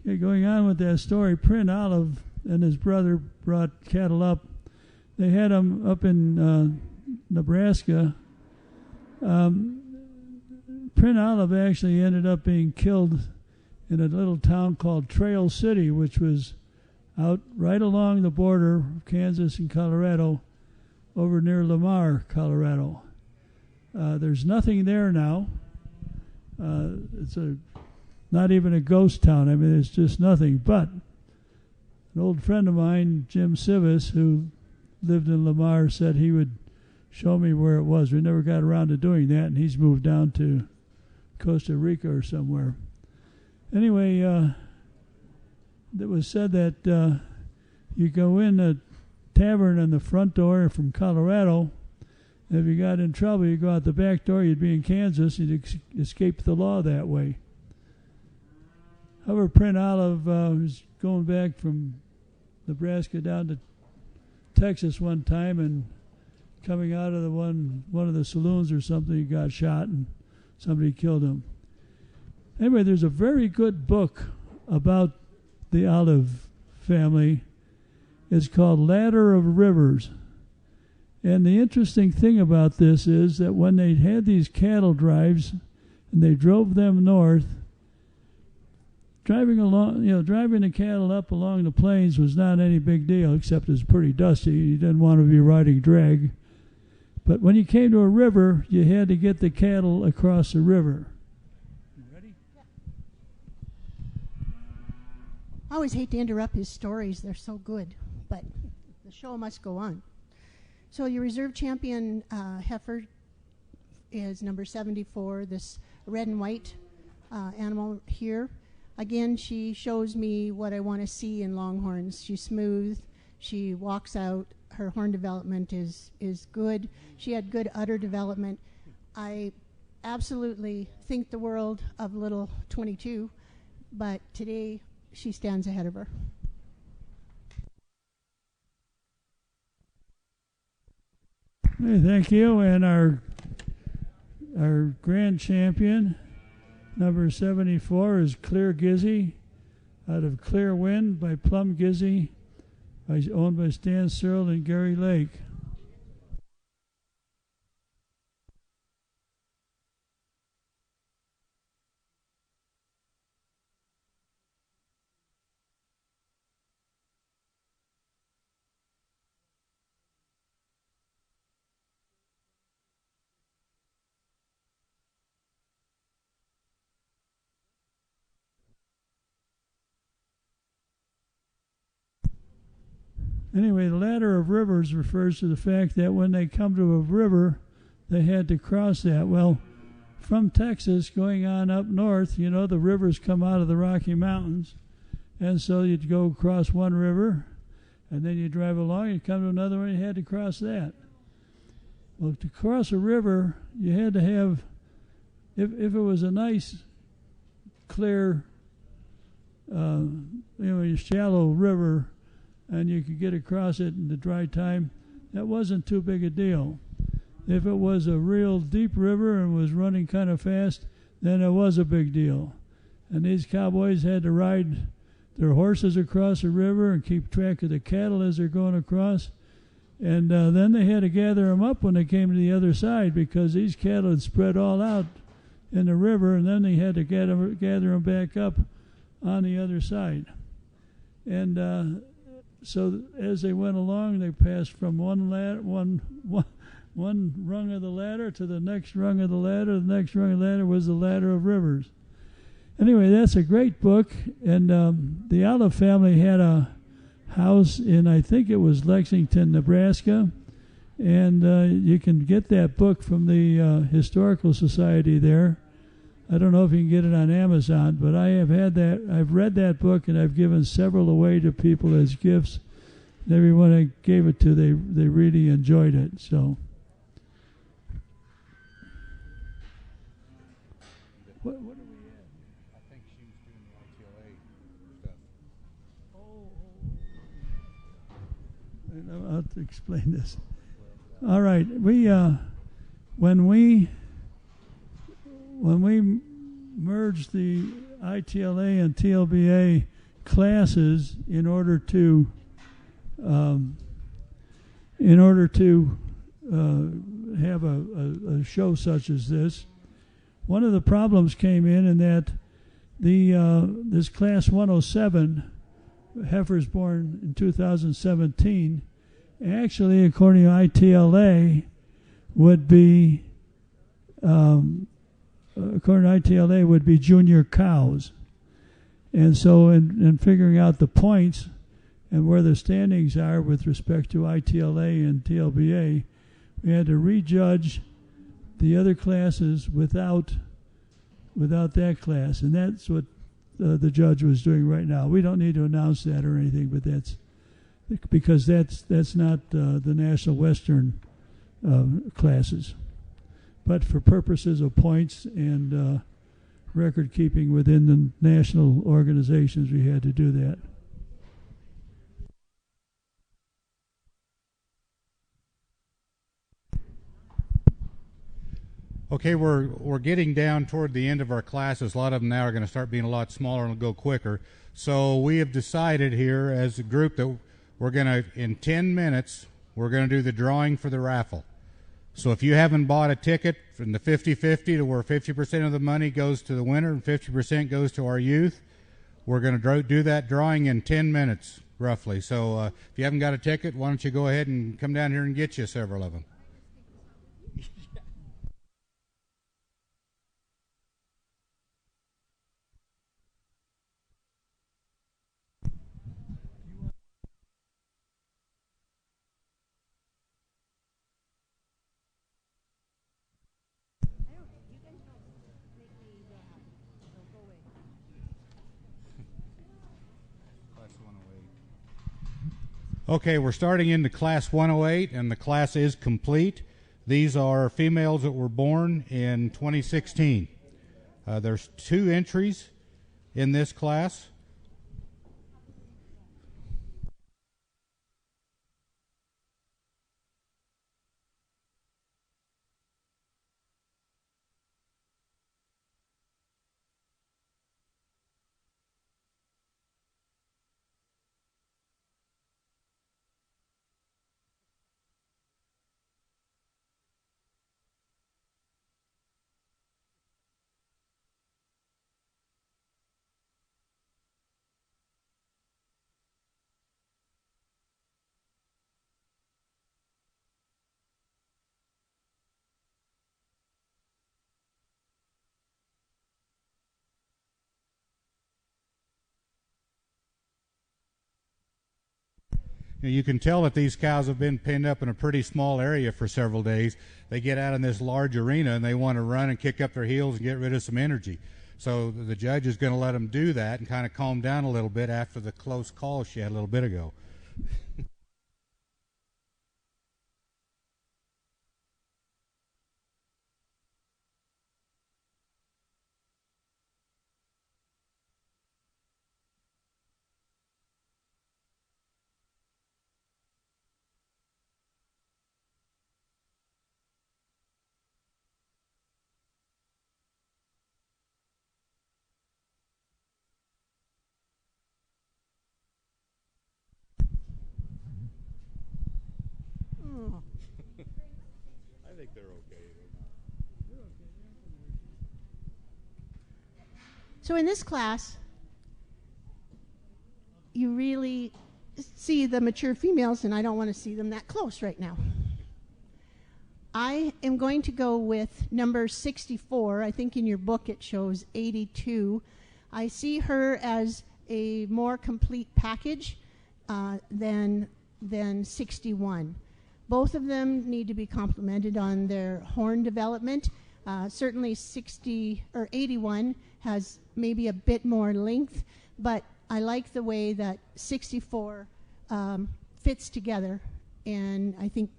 Okay, going on with that story, Print Olive and his brother brought cattle up. They had them up in Nebraska. Print Olive actually ended up being killed in a little town called Trail City, which was out right along the border of Kansas and Colorado. over near Lamar, Colorado. There's nothing there now. It's not even a ghost town. I mean, it's just nothing. But an old friend of mine, Jim Civis, who lived in Lamar, said he would show me where it was. We never got around to doing that, and he's moved down to Costa Rica or somewhere. Anyway, it was said that you go in a tavern on the front door from Colorado. If you got in trouble, you go out the back door, you'd be in Kansas, you'd escape the law that way. However, Print Olive was going back from Nebraska down to Texas one time, and coming out of one of the saloons or something, he got shot and somebody killed him. Anyway, there's a very good book about the Olive family. It's called Ladder of Rivers. And the interesting thing about this is that when they had these cattle drives and they drove them north, driving the cattle up along the plains was not any big deal, except it was pretty dusty. You didn't want to be riding drag. But when you came to a river, you had to get the cattle across the river. You ready? I always hate to interrupt his stories. They're so good. But the show must go on. So your reserve champion heifer is number 74, this red and white animal here. Again, she shows me what I want to see in Longhorns. She's smooth. She walks out. Her horn development is good. She had good udder development. I absolutely think the world of little 22, but today she stands ahead of her. Hey, thank you. And our grand champion, number 74, is Clear Gizzy, out of Clear Wind by Plum Gizzy, owned by Stan Searle and Gary Lake. Anyway, the ladder of rivers refers to the fact that when they come to a river, they had to cross that. Well, from Texas going on up north, the rivers come out of the Rocky Mountains. And so you'd go across one river, and then you drive along, you'd come to another one, you had to cross that. Well, to cross a river, you had to have, if it was a nice, clear, shallow river, and you could get across it in the dry time, that wasn't too big a deal. If it was a real deep river and was running kind of fast, then it was a big deal. And these cowboys had to ride their horses across the river and keep track of the cattle as they're going across. And then they had to gather them up when they came to the other side, because these cattle had spread all out in the river, and then they had to gather them back up on the other side. And so as they went along, they passed from one rung of the ladder to the next rung of the ladder. The next rung of the ladder was the Ladder of Rivers. Anyway, that's a great book. And the Olive family had a house in, I think it was Lexington, Nebraska. And you can get that book from the Historical Society there. I don't know if you can get it on Amazon, but I have had that. I've read that book, and I've given several away to people as gifts. And everyone I gave it to, they really enjoyed it. So, what are we at? I think she's doing the ITLA stuff. I'll have to explain this. All right, when we merged the ITLA and TLBA classes in order to have a show such as this, one of the problems came in that this class 107 heifers born in 2017 Actually, according to ITLA, would be junior cows. And so in figuring out the points and where the standings are with respect to ITLA and TLBA, we had to rejudge the other classes without that class. And that's what the judge was doing right now. We don't need to announce that or anything, but that's because that's not the National Western classes. But for purposes of points and record keeping within the national organizations, we had to do that. Okay, we're getting down toward the end of our classes. A lot of them now are going to start being a lot smaller and go quicker. So we have decided here as a group that we're going to, in 10 minutes, we're going to do the drawing for the raffle. So if you haven't bought a ticket from the 50-50 to where 50% of the money goes to the winner and 50% goes to our youth, we're going to do that drawing in 10 minutes, roughly. So if you haven't got a ticket, why don't you go ahead and come down here and get you several of them. Okay, we're starting into Class 108, and the class is complete. These are females that were born in 2016. There's 2 entries in this class. You can tell that these cows have been penned up in a pretty small area for several days. They get out in this large arena and they want to run and kick up their heels and get rid of some energy. So the judge is going to let them do that and kind of calm down a little bit after the close call she had a little bit ago. I think they're okay. So in this class, you really see the mature females, and I don't want to see them that close right now. I am going to go with number 64. I think in your book it shows 82. I see her as a more complete package than 61. Both of them need to be complimented on their horn development. Certainly 60 or 81 has maybe a bit more length, but I like the way that 64 fits together, and I think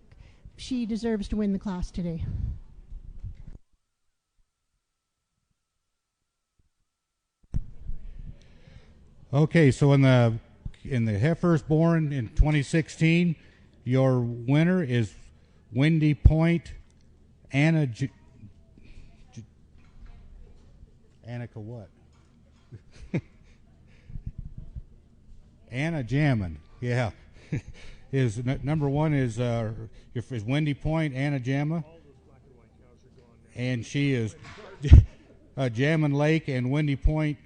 she deserves to win the class today. Okay, so in the heifers born in 2016, your winner is Windy Point Annika what? Anna Jammin, yeah. Number one is Windy Point Anna Jamma, and she is Jammin Lake and Windy Point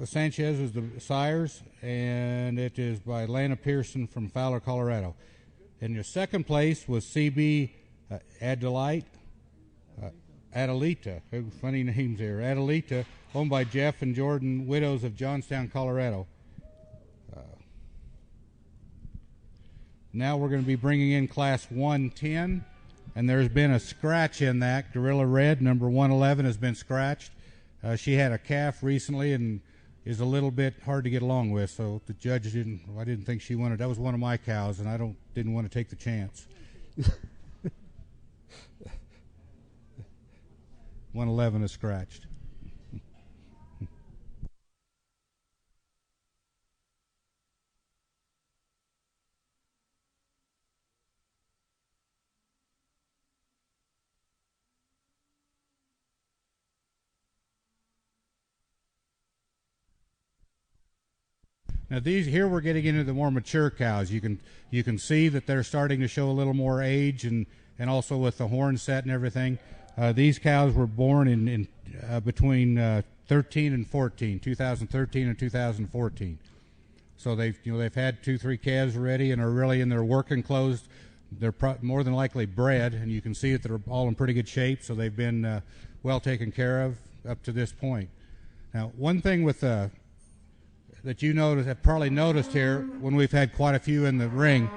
Sanchez is the sires, and it is by Lana Pearson from Fowler, Colorado. And your second place was CB Adelita. Funny names here. Adelita, owned by Jeff and Jordan, widows of Johnstown, Colorado. Now we're going to be bringing in Class 110, and there's been a scratch in that. Gorilla Red, number 111, has been scratched. She had a calf recently and is a little bit hard to get along with, so the judge I didn't think she wanted. That was one of my cows, and I didn't want to take the chance. 111 is scratched. Now here we're getting into the more mature cows. You can see that they're starting to show a little more age, and also with the horn set and everything. These cows were born in between 13 and 14, 2013 and 2014. So they've had 2-3 calves already and are really in their working clothes. They're more than likely bred, and you can see that they're all in pretty good shape. So they've been well taken care of up to this point. Now, one thing with that you have probably noticed here when we've had quite a few in the ring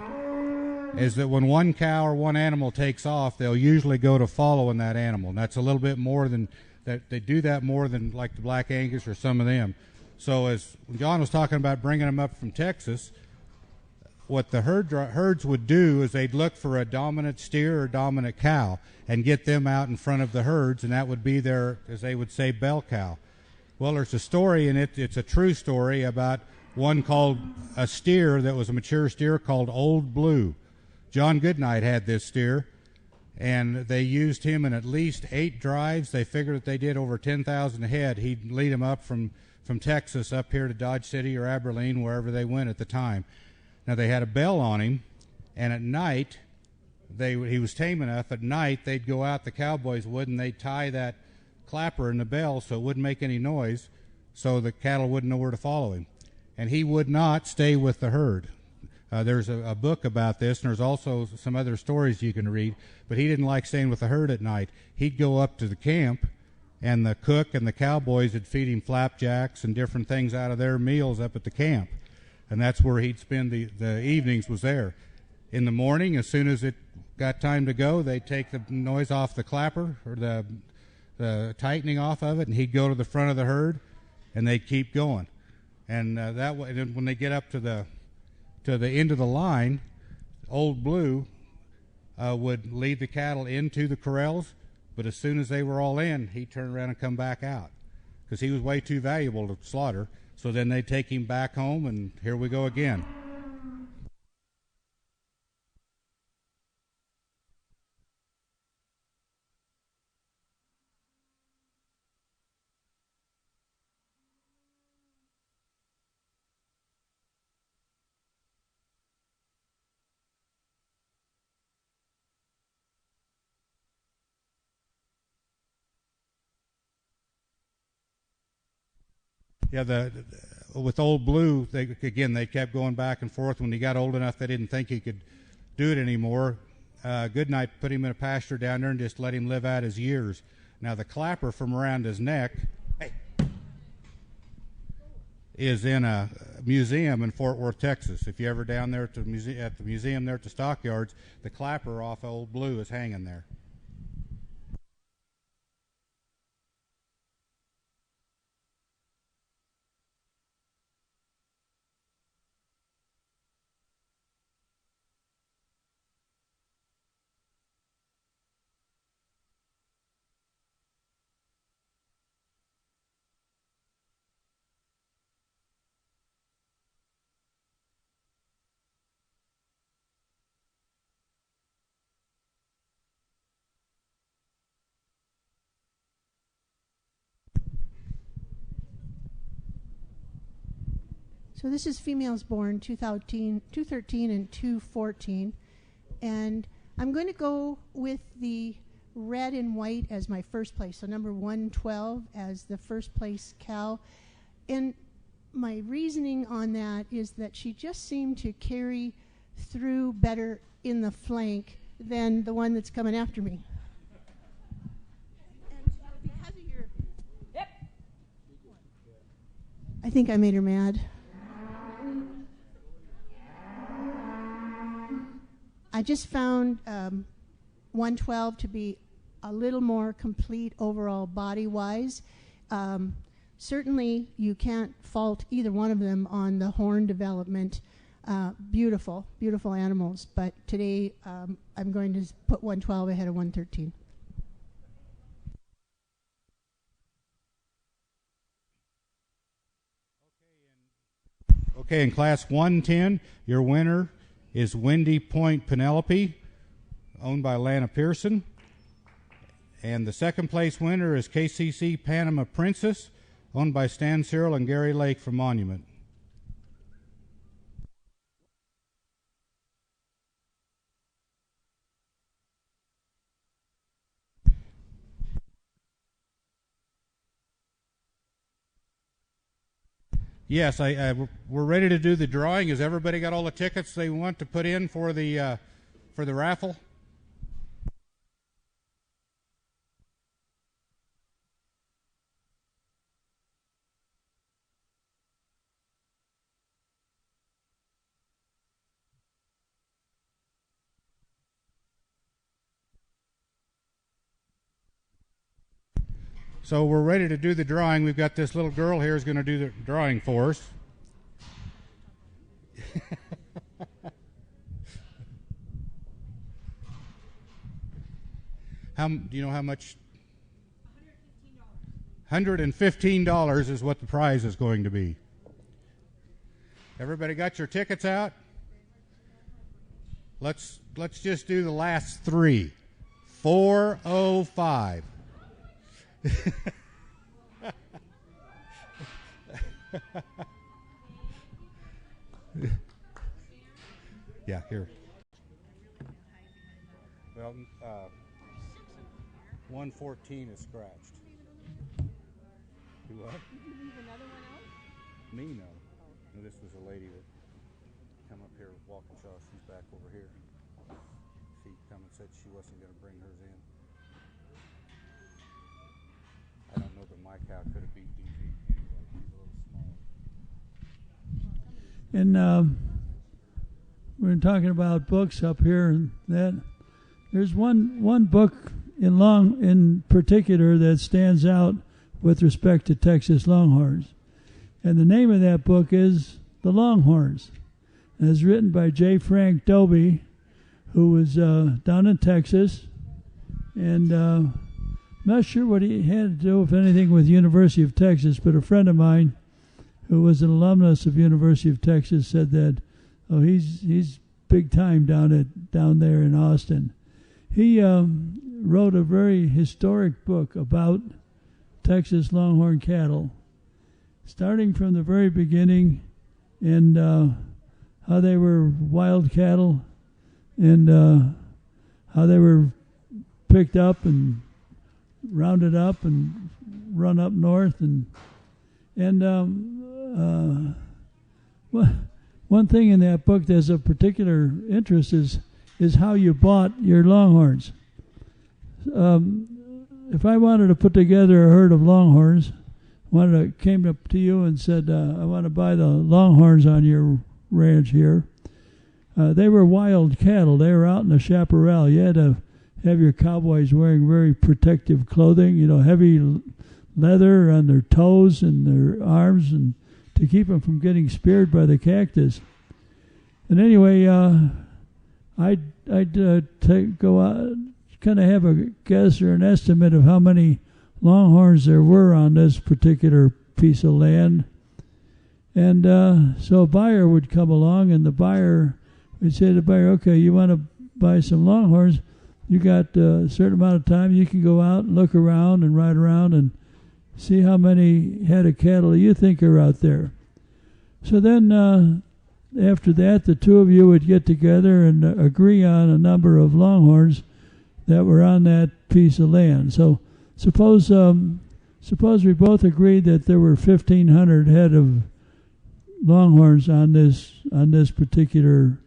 is that when one cow or one animal takes off, they'll usually go to following that animal. And that's a little bit more than that. They do that more than like the Black Angus or some of them. So as John was talking about bringing them up from Texas, what the herds would do is they'd look for a dominant steer or dominant cow and get them out in front of the herds, and that would be their, as they would say, bell cow. Well, there's a story, and it's a true story about one called a steer that was a mature steer called Old Blue. John Goodnight had this steer, and they used him in at least 8 drives. They figured that they did over 10,000 head. He'd lead them up from Texas up here to Dodge City or Abilene, wherever they went at the time. Now, they had a bell on him, and at night, he was tame enough. At night, they'd go out, the cowboys would, and they'd tie that clapper in the bell so it wouldn't make any noise, so the cattle wouldn't know where to follow him. And he would not stay with the herd. There's a book about this, and there's also some other stories you can read, but he didn't like staying with the herd at night. He'd go up to the camp, and the cook and the cowboys would feed him flapjacks and different things out of their meals up at the camp. And that's where he'd spend the evenings, was there. In the morning, as soon as it got time to go, they'd take the noise off the clapper, or the tightening off of it, and he'd go to the front of the herd, and they'd keep going. And that way, then when they get up to the end of the line, Old Blue would lead the cattle into the corrals, but as soon as they were all in, he'd turn around and come back out because he was way too valuable to slaughter. So then they'd take him back home, and here we go again. Yeah, with Old Blue, they kept going back and forth. When he got old enough, they didn't think he could do it anymore. Goodnight put him in a pasture down there and just let him live out his years. Now, the clapper from around his neck is in a museum in Fort Worth, Texas. If you're ever down there at the museum there at the stockyards, the clapper off Old Blue is hanging there. So this is females born 213 and 214. And I'm going to go with the red and white as my first place. So number 112 as the first place cow. And my reasoning on that is that she just seemed to carry through better in the flank than the one that's coming after me. And because of your... Yep. I think I made her mad. I just found 112 to be a little more complete overall body-wise. Certainly, you can't fault either one of them on the horn development. Beautiful, beautiful animals. But today, I'm going to put 112 ahead of 113. Okay, in Class 110, your winner is Windy Point Penelope, owned by Lana Pearson. And the second place winner is KCC Panama Princess, owned by Stan Cyril and Gary Lake from Monument. Yes, we're ready to do the drawing. Has everybody got all the tickets they want to put in for the raffle? So we're ready to do the drawing. We've got this little girl here who's going to do the drawing for us. Do you know how much? $115 is what the prize is going to be. Everybody got your tickets out? Let's just do the last three. 405. Yeah, here. Well, 114 is scratched. Do what? Leave another one out? Me, no. No, this was a lady that come up here with Walkinshaw. She's back over here. She come and said she wasn't going to bring hers in. I don't know that my cow could have beat DG anyway. She's a little small. And we're talking about books up here, and that there's one book in particular that stands out with respect to Texas Longhorns, and the name of that book is The Longhorns, and it's written by J. Frank Dobie, who was down in Texas, and not sure what he had to do, if anything, with University of Texas, but a friend of mine who was an alumnus of University of Texas said that, oh, he's big time down there in Austin. He wrote a very historic book about Texas Longhorn cattle, starting from the very beginning and how they were wild cattle and how they were picked up and rounded up and run up north, and one thing in that book that's of particular interest is how you bought your Longhorns. If I wanted to put together a herd of Longhorns, came up to you and said, I want to buy the Longhorns on your ranch here, they were wild cattle. They were out in the chaparral. You had to have your cowboys wearing very protective clothing, heavy leather on their toes and their arms, and to keep them from getting speared by the cactus. And anyway, I'd go out, kind of have a guess or an estimate of how many Longhorns there were on this particular piece of land. And so a buyer would come along, and the buyer would say to the buyer, okay, you want to buy some Longhorns? You got a certain amount of time. You can go out and look around and ride around and see how many head of cattle you think are out there. So then after that, the two of you would get together and agree on a number of Longhorns that were on that piece of land. So suppose we both agreed that there were 1,500 head of Longhorns on this particular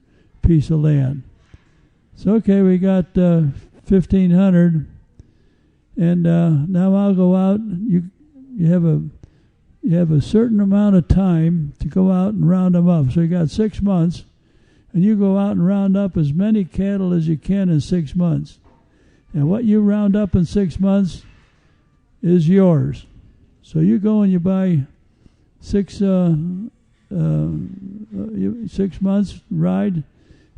piece of land. So okay, we got 1,500, and now I'll go out. You have a certain amount of time to go out and round them up. So you got 6 months, and you go out and round up as many cattle as you can in 6 months. And what you round up in 6 months is yours. So you go and you buy 6 months ride.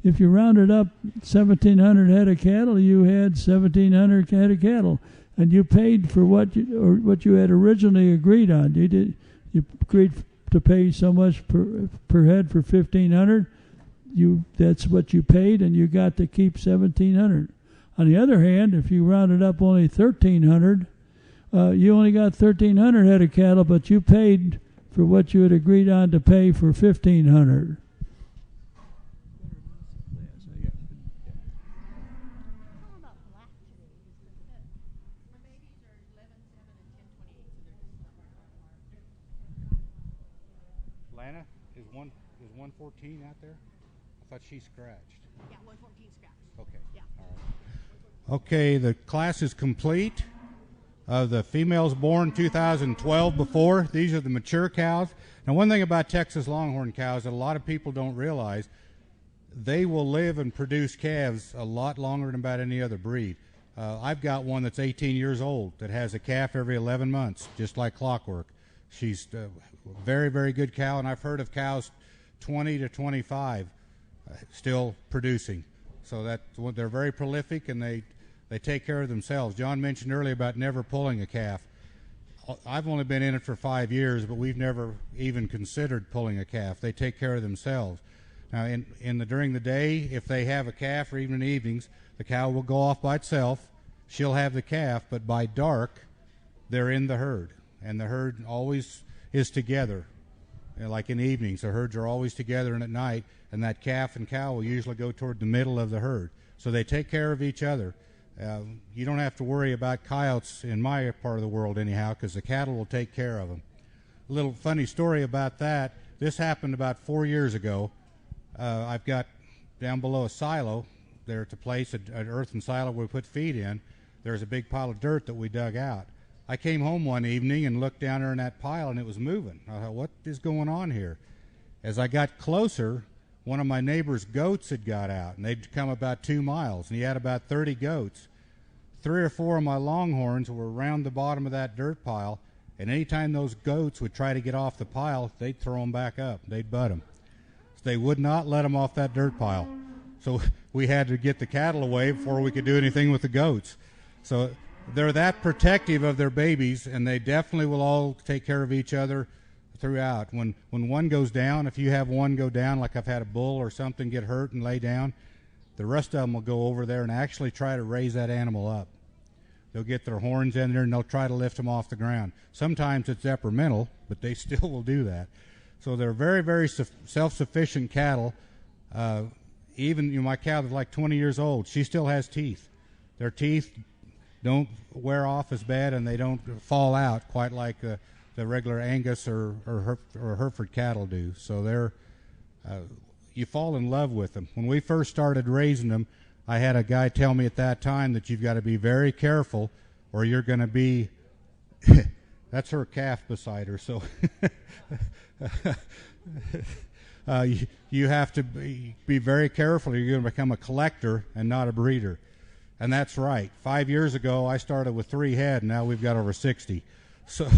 If you rounded up 1,700 head of cattle, you had 1,700 head of cattle, and you paid for what you had originally agreed on. You agreed to pay so much per head for 1,500. That's what you paid, and you got to keep 1,700. On the other hand, if you rounded up only 1,300, you only got 1,300 head of cattle, but you paid for what you had agreed on to pay for 1,500. Lana, is 114 out there? I thought she scratched. Yeah, 114 scratched. Okay. Yeah. All right. Okay, the class is complete. The females born 2012 before. These are the mature cows. Now, one thing about Texas Longhorn cows that a lot of people don't realize, they will live and produce calves a lot longer than about any other breed. I've got one that's 18 years old that has a calf every 11 months, just like clockwork. She's a very, very good cow, and I've heard of cows 20 to 25 still producing. So they're very prolific, and they take care of themselves. John mentioned earlier about never pulling a calf. I've only been in it for 5 years, but we've never even considered pulling a calf. They take care of themselves. Now, during the day, if they have a calf, or even in the evenings, the cow will go off by itself. She'll have the calf, but by dark, they're in the herd, and the herd always is together. Like in the evenings, the herds are always together, and at night, and that calf and cow will usually go toward the middle of the herd. So they take care of each other. You don't have to worry about coyotes in my part of the world anyhow, because the cattle will take care of them. A little funny story about that. This happened about 4 years ago. I've got down below a silo there at the place, an earthen silo where we put feed in. There's a big pile of dirt that we dug out. I came home one evening and looked down there in that pile, and it was moving. I thought, what is going on here? As I got closer, one of my neighbor's goats had got out, and they'd come about 2 miles, and he had about 30 goats. 3 or 4 of my longhorns were around the bottom of that dirt pile, and anytime those goats would try to get off the pile, they'd throw them back up. They'd butt them. So they would not let them off that dirt pile. So we had to get the cattle away before we could do anything with the goats. So they're that protective of their babies, and they definitely will all take care of each other throughout. When one goes down, if you have one go down, like I've had a bull or something get hurt and lay down, the rest of them will go over there and actually try to raise that animal up. They'll get their horns in there, and they'll try to lift them off the ground. Sometimes it's detrimental, but they still will do that. So they're very, very self-sufficient cattle. Even my cow that's like 20 years old, she still has teeth. Their teeth don't wear off as bad, and they don't fall out quite like the regular Angus or Hereford cattle do. So you fall in love with them. When we first started raising them, I had a guy tell me at that time that you've got to be very careful, or you're going to be that's her calf beside her. So you have to be very careful, or you're going to become a collector and not a breeder. And that's right. 5 years ago, I started with 3 head, and now we've got over 60. So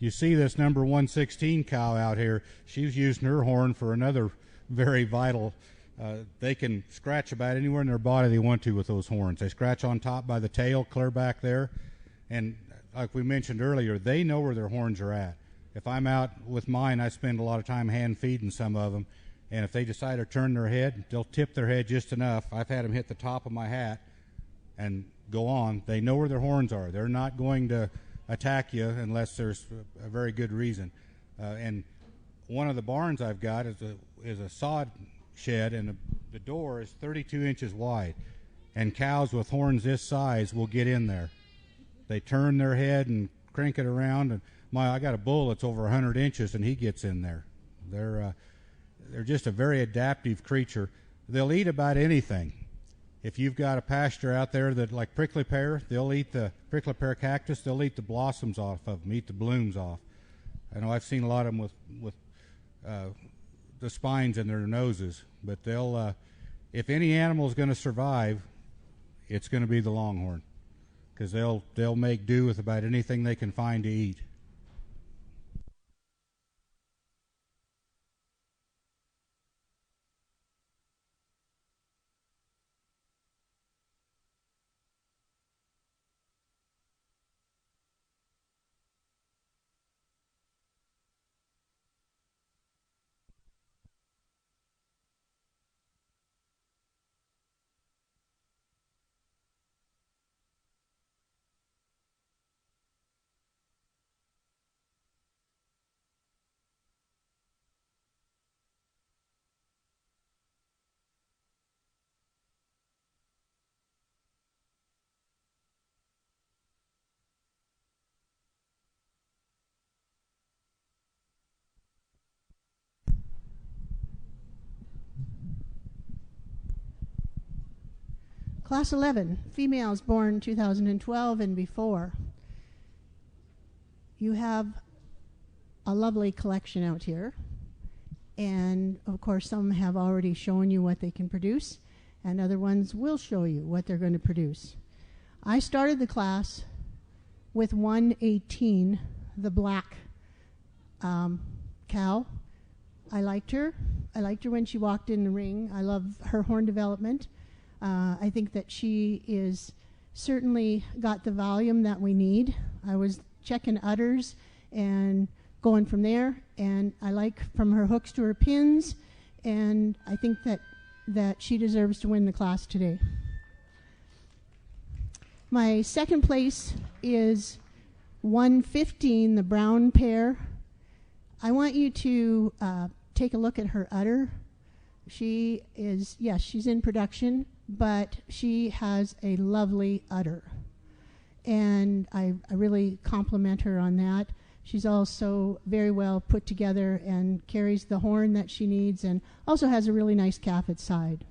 you see this number 116 cow out here. She's using her horn for another very vital. They can scratch about anywhere in their body they want to with those horns. They scratch on top by the tail, clear back there. And like we mentioned earlier, they know where their horns are at. If I'm out with mine, I spend a lot of time hand feeding some of them. And if they decide to turn their head, they'll tip their head just enough. I've had them hit the top of my hat and go on. They know where their horns are. They're not going to attack you unless there's a very good reason. And one of the barns I've got is a sod shed, and the door is 32 inches wide. And cows with horns this size will get in there. They turn their head and crank it around. And I got a bull that's over 100 inches, and he gets in there. They're just a very adaptive creature. They'll eat about anything. If you've got a pasture out there that like prickly pear, they'll eat the prickly pear cactus. They'll eat the blossoms off of them, eat the blooms off. I know I've seen a lot of them with the spines in their noses, but they'll if any animal is going to survive, it's going to be the longhorn, because they'll make do with about anything they can find to eat. Class 11, females born 2012 and before. You have a lovely collection out here. And of course, some have already shown you what they can produce, and other ones will show you what they're going to produce. I started the class with 118, the black cow. I liked her. I liked her when she walked in the ring. I love her horn development. I think that she is certainly got the volume that we need. I was checking udders and going from there, and I like from her hooks to her pins, and I think that she deserves to win the class today. My second place is 115, the brown pair. I want you to take a look at her udder. She is, yes, she's in production, but she has a lovely udder. And I really compliment her on that. She's also very well put together and carries the horn that she needs, and also has a really nice calf at side.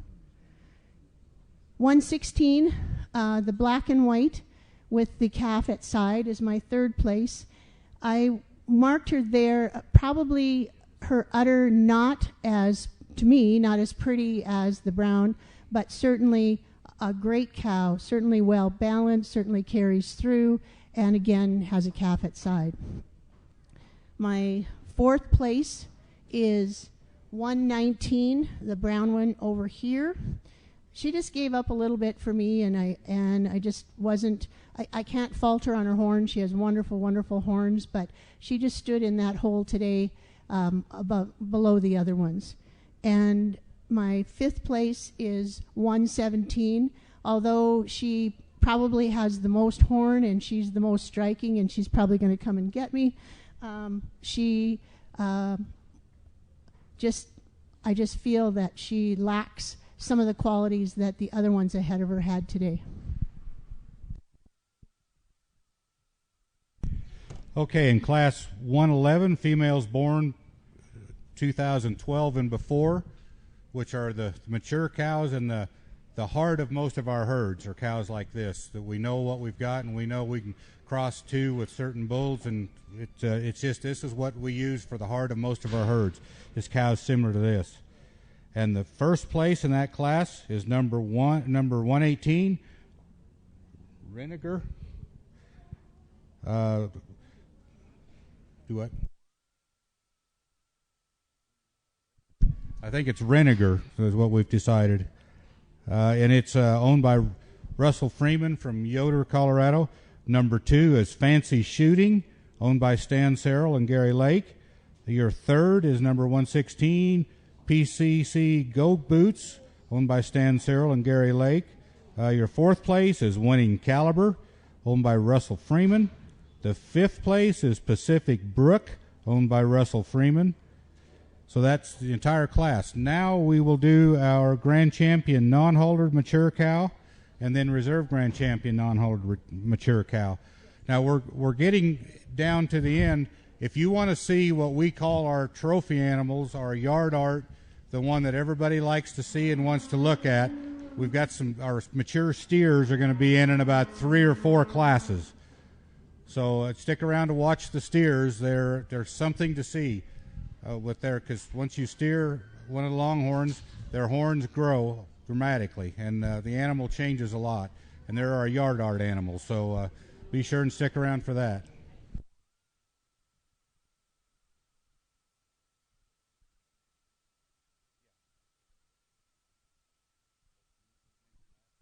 116, the black and white with the calf at side is my third place. I marked her there, probably her udder not as, to me, not as pretty as the brown, but certainly a great cow, certainly well balanced, certainly carries through, and again has a calf at side. My fourth place is 119, the brown one over here. She just gave up a little bit for me, and I just wasn't, I can't fault her on her horns. She has wonderful, wonderful horns, but she just stood in that hole today below the other ones. And my fifth place is 117, although she probably has the most horn and she's the most striking, and she's probably going to come and get me. I just feel that she lacks some of the qualities that the other ones ahead of her had today. Okay, in class 111, females born 2012 and before, which are the mature cows, and the heart of most of our herds are cows like this, that we know what we've got and we know we can cross to with certain bulls, and it's just, this is what we use for the heart of most of our herds, is cows similar to this. And the first place in that class is number 118, Renegger. Do what? I think it's Renegger is what we've decided. And it's owned by Russell Freeman from Yoder, Colorado. Number 2 is Fancy Shooting, owned by Stan Searle and Gary Lake. Your third is number 116, PCC Go Boots, owned by Stan Searle and Gary Lake. Your fourth place is Winning Caliber, owned by Russell Freeman. The fifth place is Pacific Brook, owned by Russell Freeman. So that's the entire class. Now we will do our Grand Champion Non-Haltered Mature Cow, and then Reserve Grand Champion Non-Haltered Mature Cow. Now we're getting down to the end. If you want to see what we call our trophy animals, our yard art, the one that everybody likes to see and wants to look at, we've got our mature steers are going to be in about 3 or 4 classes. So stick around to watch the steers. There's something to see with there, because once you steer one of the Longhorns, their horns grow dramatically, and the animal changes a lot. And there are yard art animals, so be sure and stick around for that.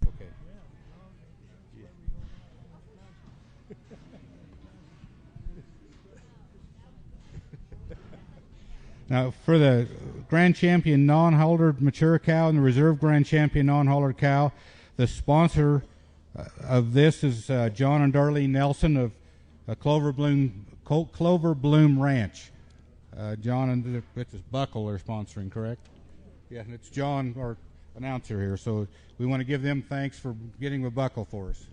Okay. Now, for the Grand Champion Non-Haltered Mature Cow and the Reserve Grand Champion Non-Haltered Cow, the sponsor of this is John and Darlene Nelson of Clover Bloom Ranch. John and it's Buckle are sponsoring, correct? Yeah, and it's John, our announcer here, so we want to give them thanks for getting the Buckle for us.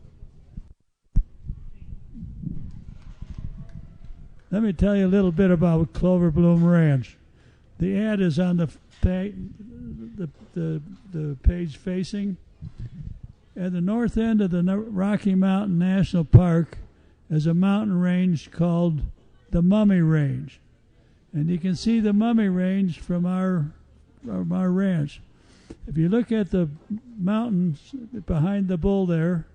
Let me tell you a little bit about Clover Bloom Ranch. The ad is on the page facing. At the north end of the Rocky Mountain National Park is a mountain range called the Mummy Range. And you can see the Mummy Range from our ranch. If you look at the mountains behind the bull there,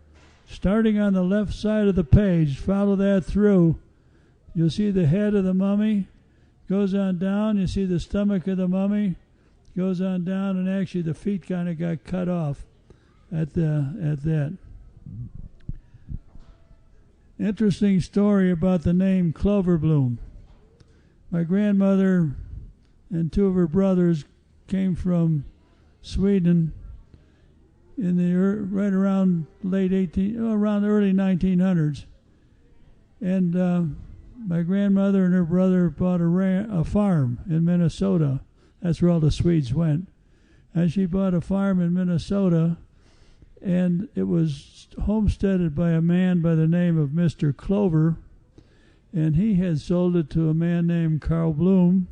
starting on the left side of the page, follow that through, you'll see the head of the mummy, goes on down, you see the stomach of the mummy, goes on down, and actually the feet kind of got cut off at that. Interesting story about the name Clover Bloom. My grandmother and 2 of her brothers came from Sweden in the right around around the early 1900s, and my grandmother and her brother bought a farm in Minnesota. That's where all the Swedes went. And she bought a farm in Minnesota, and it was homesteaded by a man by the name of Mr. Clover, and he had sold it to a man named Carl Bloom.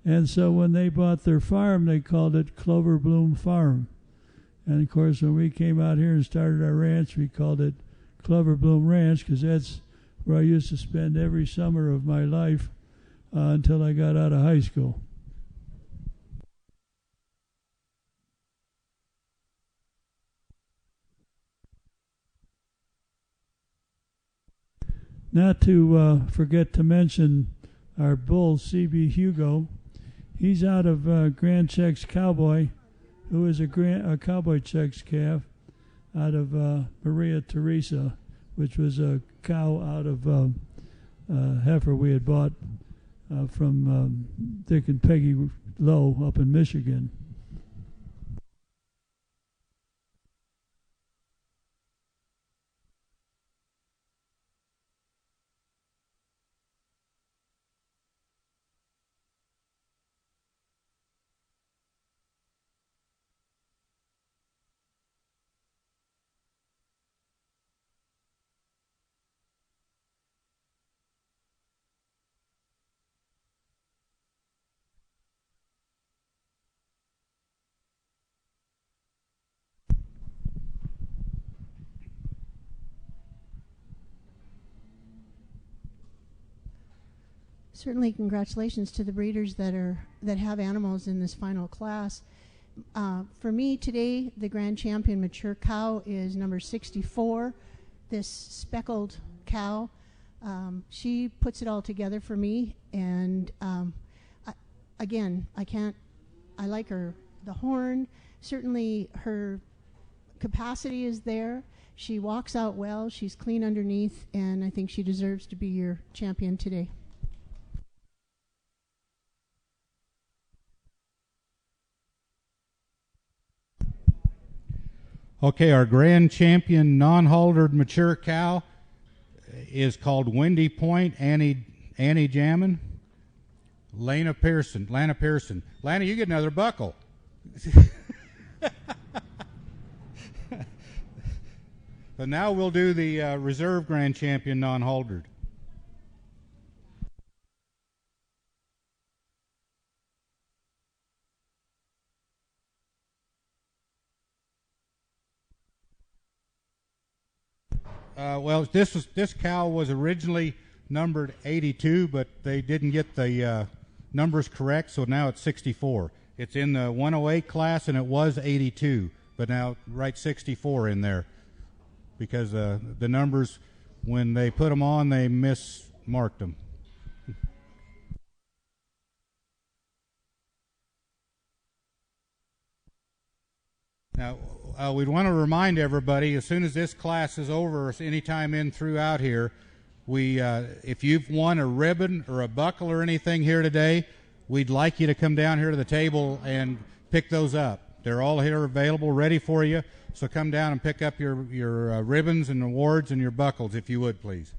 And so when they bought their farm, they called it Clover Bloom Farm. And of course, when we came out here and started our ranch, we called it Clover Bloom Ranch, because that's where I used to spend every summer of my life until I got out of high school. Not to forget to mention our bull, CB Hugo. He's out of Grand Checks Cowboy, who is a Cowboy Checks calf out of Maria Teresa, which was a cow out of heifer we had bought from Dick and Peggy Lowe up in Michigan. Certainly, congratulations to the breeders that have animals in this final class. For me today, the Grand Champion Mature Cow is number 64. This speckled cow, she puts it all together for me. And I like her. The horn, certainly her capacity is there. She walks out well. She's clean underneath, and I think she deserves to be your champion today. Okay, our grand champion non-haltered mature cow is called Windy Point Annie Jammin. Lana Pearson. Lana, you get another buckle. But now we'll do the reserve grand champion non-haltered. Well, this cow was originally numbered 82, but they didn't get the numbers correct, so now it's 64. It's in the 108 class, and it was 82, but now write 64 in there because the numbers, when they put them on, they mismarked them. Now, we'd want to remind everybody, as soon as this class is over, anytime in throughout here, if you've won a ribbon or a buckle or anything here today, we'd like you to come down here to the table and pick those up. They're all here available, ready for you. So come down and pick up your ribbons and awards and your buckles, if you would, please.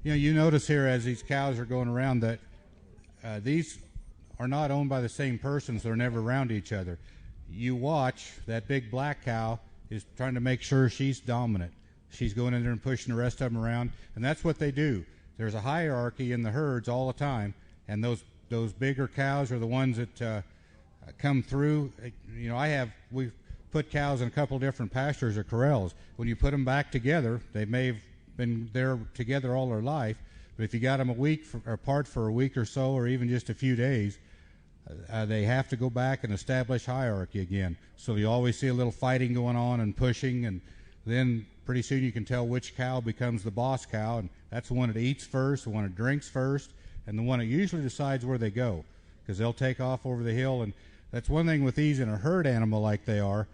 You notice here as these cows are going around that these are not owned by the same persons. They're never around each other. You watch, that big black cow is trying to make sure she's dominant. She's going in there and pushing the rest of them around, and that's what they do. There's a hierarchy in the herds all the time, and those bigger cows are the ones that come through. We've put cows in a couple different pastures or corrals. When you put them back together, they may have been there together all their life, but if you got them apart for a week or so, or even just a few days, they have to go back and establish hierarchy again. So you always see a little fighting going on and pushing, and then pretty soon you can tell which cow becomes the boss cow, and that's the one that eats first, the one that drinks first, and the one that usually decides where they go, because they'll take off over the hill. And that's one thing with these in a herd animal like they are,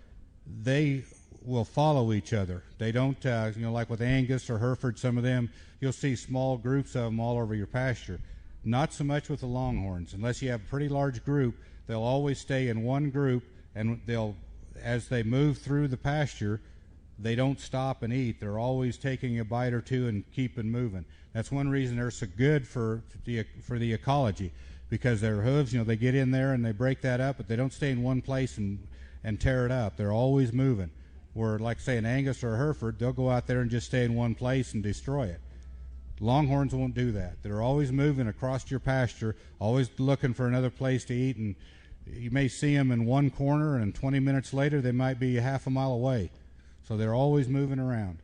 they will follow each other. They don't, like with Angus or Hereford, some of them, you'll see small groups of them all over your pasture. Not so much with the Longhorns. Unless you have a pretty large group, they'll always stay in one group, and as they move through the pasture, they don't stop and eat. They're always taking a bite or two and keeping moving. That's one reason they're so good for the ecology, because their hooves, they get in there and they break that up, but they don't stay in one place and tear it up. They're always moving. Where, like, say, an Angus or a Hereford, they'll go out there and just stay in one place and destroy it. Longhorns won't do that. They're always moving across your pasture, always looking for another place to eat, and you may see them in one corner, and 20 minutes later they might be half a mile away. So they're always moving around.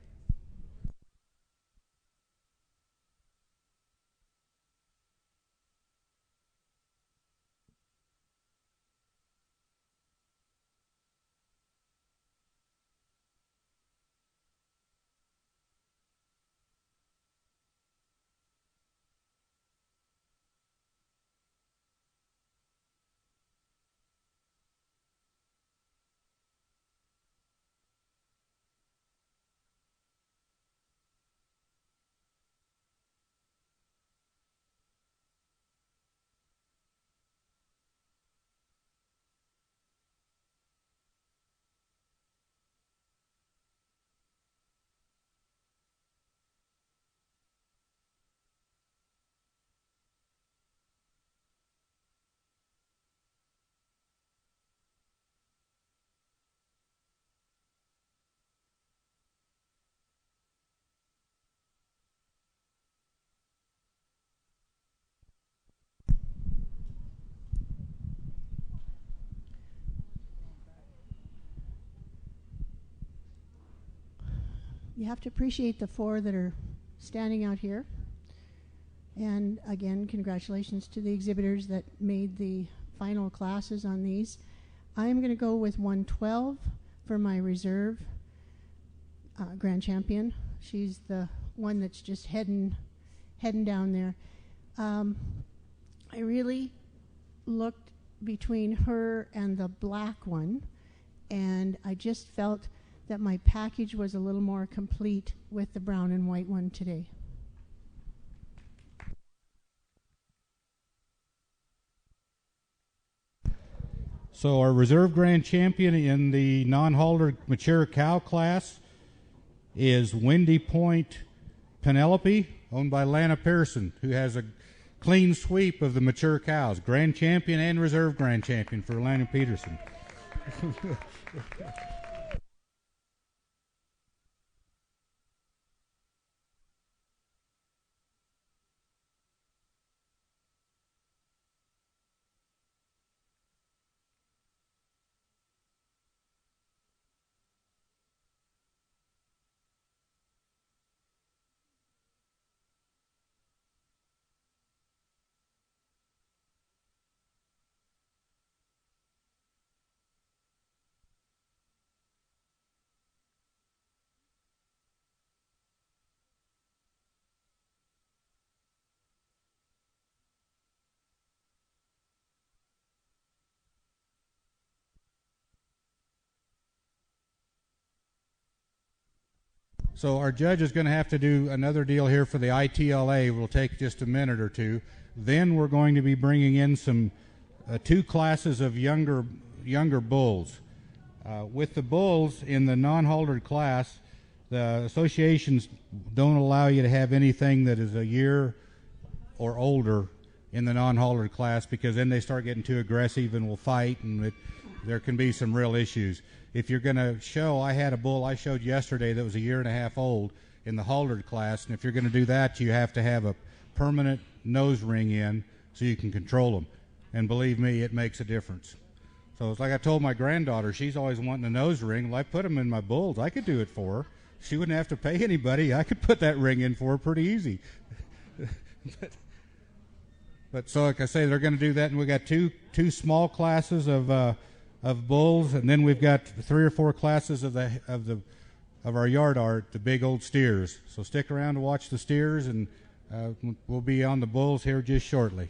You have to appreciate the 4 that are standing out here. And again, congratulations to the exhibitors that made the final classes on these. I'm going to go with 112 for my reserve grand champion. She's the one that's just heading down there. I really looked between her and the black one, and I just felt that my package was a little more complete with the brown and white one today. So our reserve grand champion in the non-haltered mature cow class is Windy Point Penelope, owned by Lana Pearson, who has a clean sweep of the mature cows. Grand champion and reserve grand champion for Lana Peterson. So our judge is going to have to do another deal here for the ITLA. It will take just a minute or two. Then we're going to be bringing in some 2 classes of younger bulls. With the bulls in the non-haltered class, the associations don't allow you to have anything that is a year or older in the non-haltered class, because then they start getting too aggressive and will fight, and there can be some real issues. If you're going to show, I had a bull I showed yesterday that was a year and a half old in the haltered class, and if you're going to do that, you have to have a permanent nose ring in so you can control them. And believe me, it makes a difference. So it's like I told my granddaughter, she's always wanting a nose ring. Well, I put them in my bulls. I could do it for her. She wouldn't have to pay anybody. I could put that ring in for her pretty easy. But so, like I say, they're going to do that, and we got two small classes of bulls, and then we've got 3 or 4 classes of our yard art, the big old steers. So stick around to watch the steers, and we'll be on the bulls here just shortly.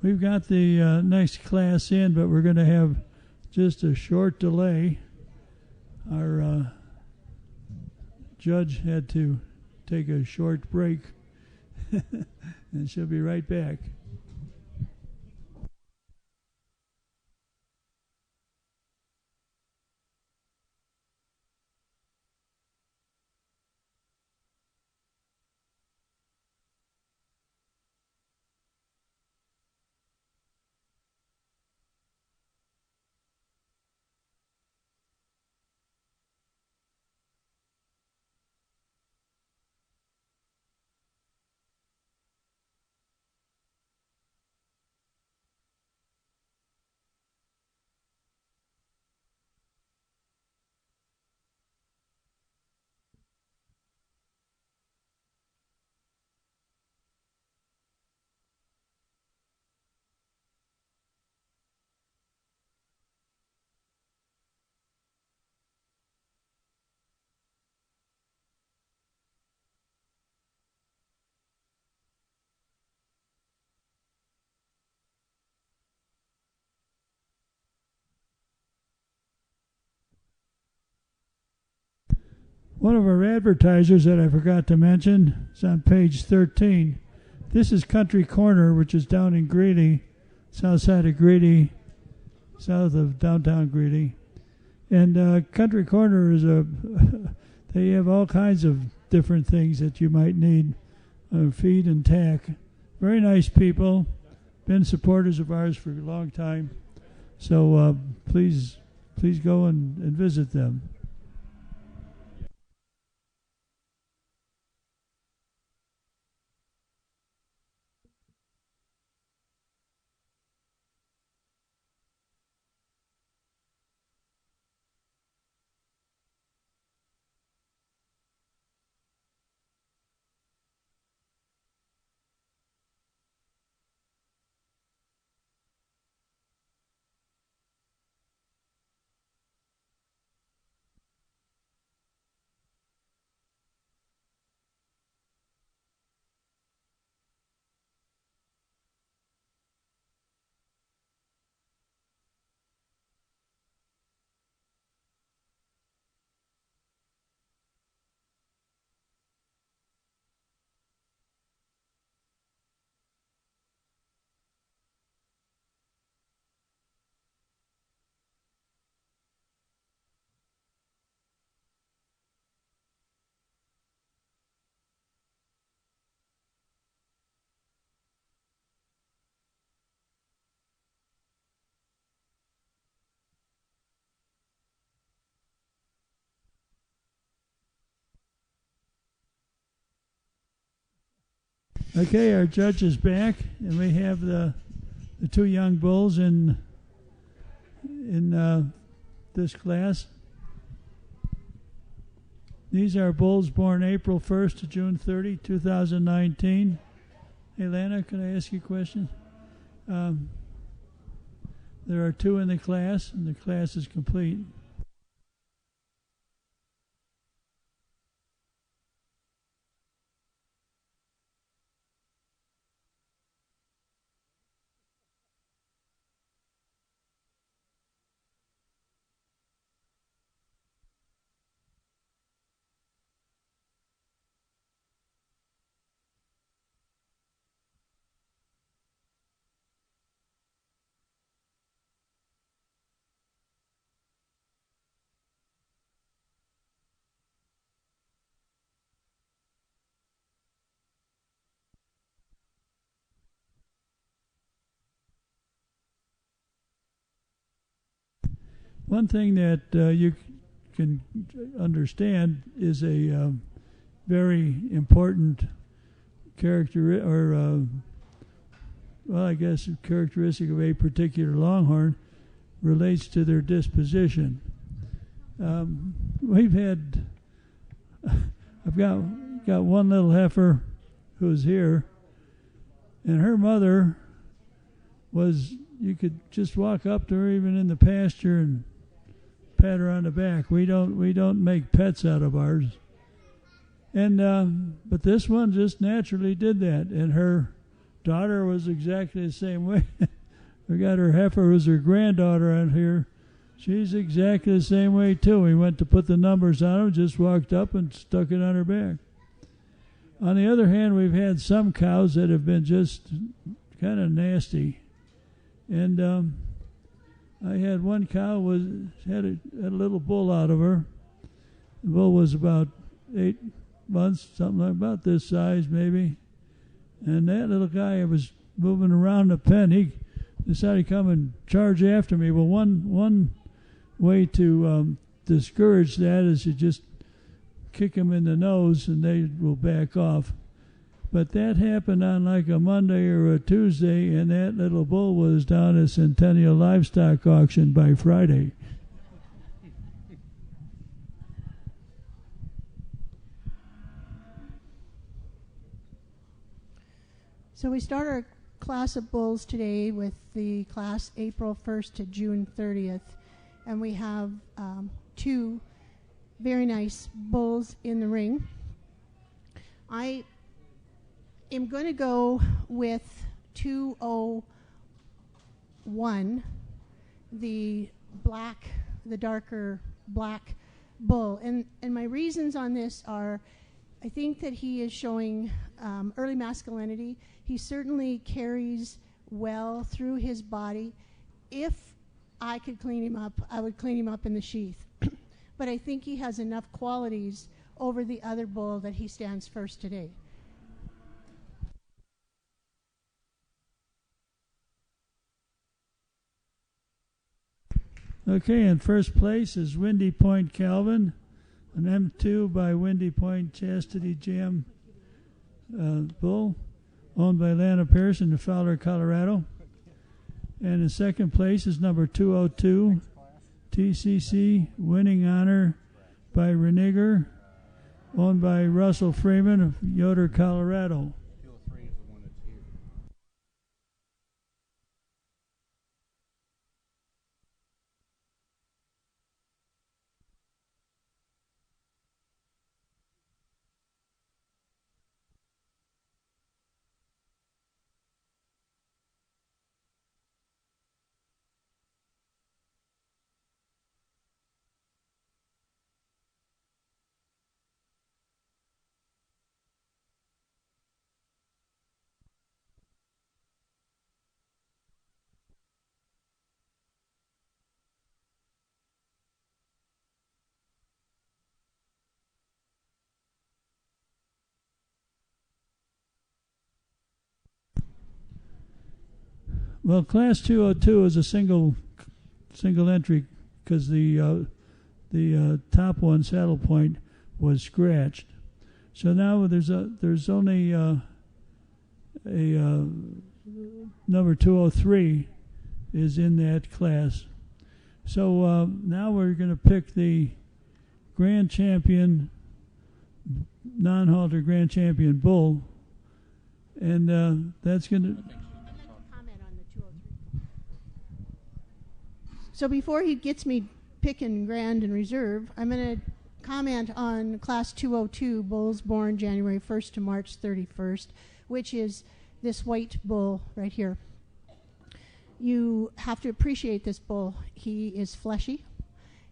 We've got the next class in, but we're going to have just a short delay. Our judge had to take a short break, and she'll be right back. One of our advertisers that I forgot to mention is on page 13. This is Country Corner, which is down in Greeley, south side of Greeley, south of downtown Greeley. And Country Corner is they have all kinds of different things that you might need, feed and tack. Very nice people, been supporters of ours for a long time. So please go and visit them. Okay, our judge is back, and we have the two young bulls in this class. These are bulls born April 1st to June 30, 2019. Hey, Lana, can I ask you a question? There are two in the class, and the class is complete. One thing that you can understand is a very important characteristic of a particular Longhorn relates to their disposition. I've got one little heifer who's here, and her mother was, you could just walk up to her even in the pasture and pat her on the back. We don't make pets out of ours. And but this one just naturally did that, and her daughter was exactly the same way. We got her heifer, who's her granddaughter out here. She's exactly the same way too. We went to put the numbers on them, just walked up and stuck it on her back. On the other hand, we've had some cows that have been just kind of nasty. And I had one cow had a little bull out of her. The bull was about 8 months, something like about this size maybe. And that little guy was moving around the pen. He decided to come and charge after me. Well, one way to discourage that is you just kick them in the nose and they will back off. But that happened on like a Monday or a Tuesday, and that little bull was down at Centennial Livestock Auction by Friday. So we start our class of bulls today with the class April 1st to June 30th. And we have 2 very nice bulls in the ring. I am going to go with 201, the darker black bull. And my reasons on this are, I think that he is showing early masculinity. He certainly carries well through his body. If I could clean him up, I would clean him up in the sheath. But I think he has enough qualities over the other bull that he stands first today. Okay, in first place is Windy Point Calvin, an M2 by Windy Point Chastity Jam bull, owned by Lana Pierce in Fowler, Colorado. And in second place is number 202, TCC Winning Honor by Reniger, owned by Russell Freeman of Yoder, Colorado. Well, Class 202 is a single entry because the top one, Saddle Point, was scratched. So now there's only a number 203 is in that class. So now we're going to pick the Grand Champion, non-halter Grand Champion bull, and that's going to. So before he gets me picking Grand and Reserve, I'm going to comment on Class 202 bulls born January 1st to March 31st, which is this white bull right here. You have to appreciate this bull. He is fleshy.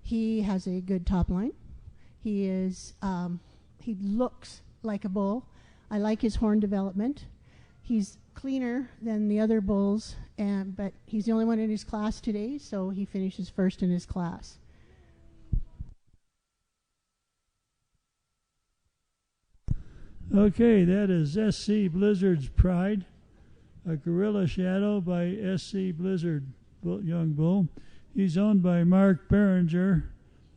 He has a good top line. He looks like a bull. I like his horn development. He's cleaner than the other bulls, but he's the only one in his class today, so he finishes first in his class. Okay, that is SC Blizzard's Pride, a Gorilla Shadow by SC Blizzard young bull. He's owned by Mark Behringer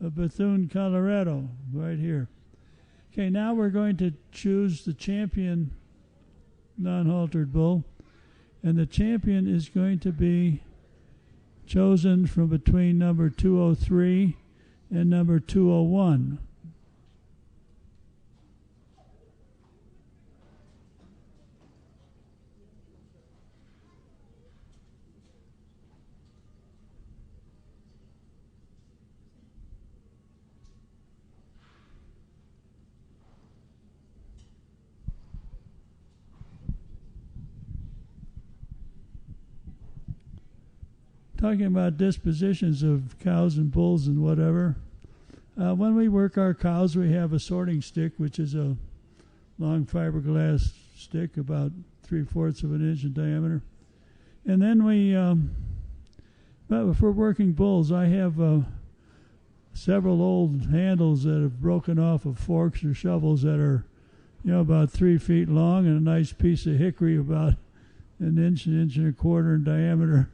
of Bethune, Colorado, right here. Okay, now we're going to choose the champion non-haltered bull, and the champion is going to be chosen from between number 203 and number 201. talking about dispositions of cows and bulls and whatever. When we work our cows, we have a sorting stick, which is a long fiberglass stick about 3/4 of an inch in diameter. And then but if we're working bulls, I have several old handles that have broken off of forks or shovels that are, about 3 feet long, and a nice piece of hickory about an inch and a quarter in diameter.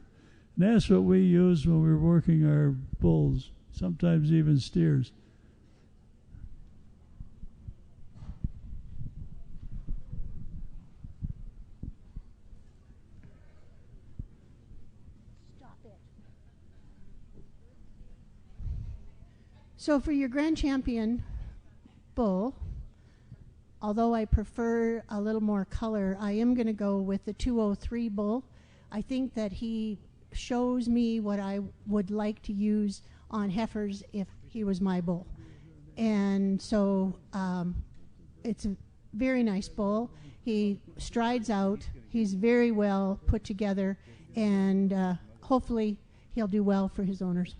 And that's what we use when we're working our bulls, sometimes even steers. Stop it. So for your grand champion bull, although I prefer a little more color, I am going to go with the 203 bull. I think that he shows me what I would like to use on heifers if he was my bull. And so it's a very nice bull. He strides out. He's very well put together, and hopefully he'll do well for his owners.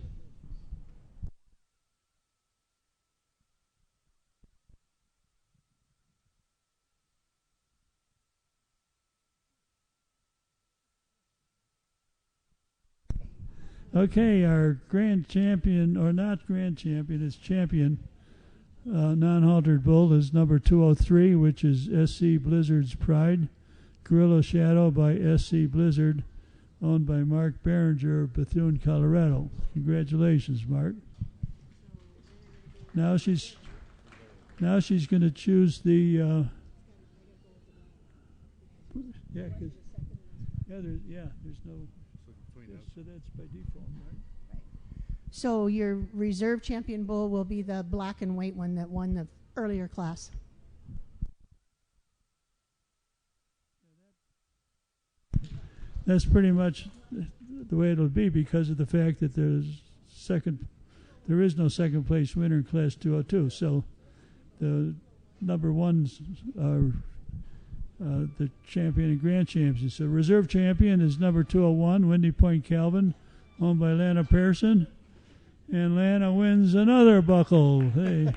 Okay, our grand champion, or not grand champion, is champion non-haltered bull is number 203, which is SC Blizzard's Pride. Gorilla Shadow by SC Blizzard, owned by Mark Behringer of Bethune, Colorado. Congratulations, Mark. Now she's going to choose the there's no. So that's by default, right? So your reserve champion bull will be the black and white one that won the earlier class. That's pretty much the way it'll be because of the fact that there is no second place winner in class 202. So the number ones are the champion and grand champions. So reserve champion is number 201, Windy Point Calvin, owned by Lana Pearson. And Lana wins another buckle. Hey.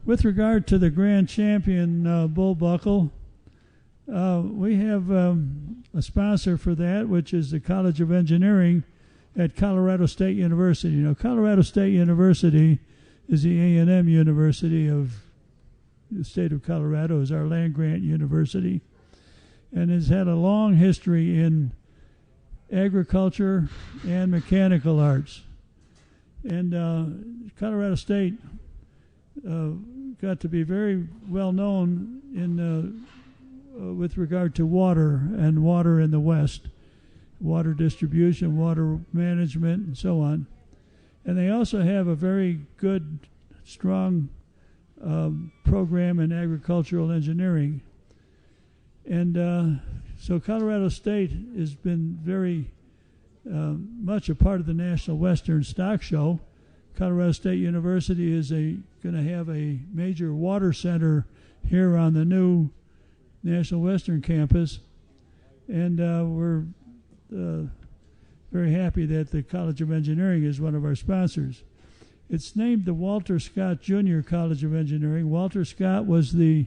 With regard to the grand champion bull buckle, we have a sponsor for that, which is the College of Engineering at Colorado State University. You know, Colorado State University is the A&M University of the state of Colorado, is our land-grant university, and has had a long history in agriculture and mechanical arts. And Colorado State got to be very well known in with regard to water and water in the West, water distribution, water management, and so on. And they also have a very good, strong program in agricultural engineering. And so Colorado State has been very much a part of the National Western Stock Show. Colorado State University is going to have a major water center here on the new National Western campus. And we're very happy that the College of Engineering is one of our sponsors. It's named the Walter Scott Jr. College of Engineering. Walter Scott was the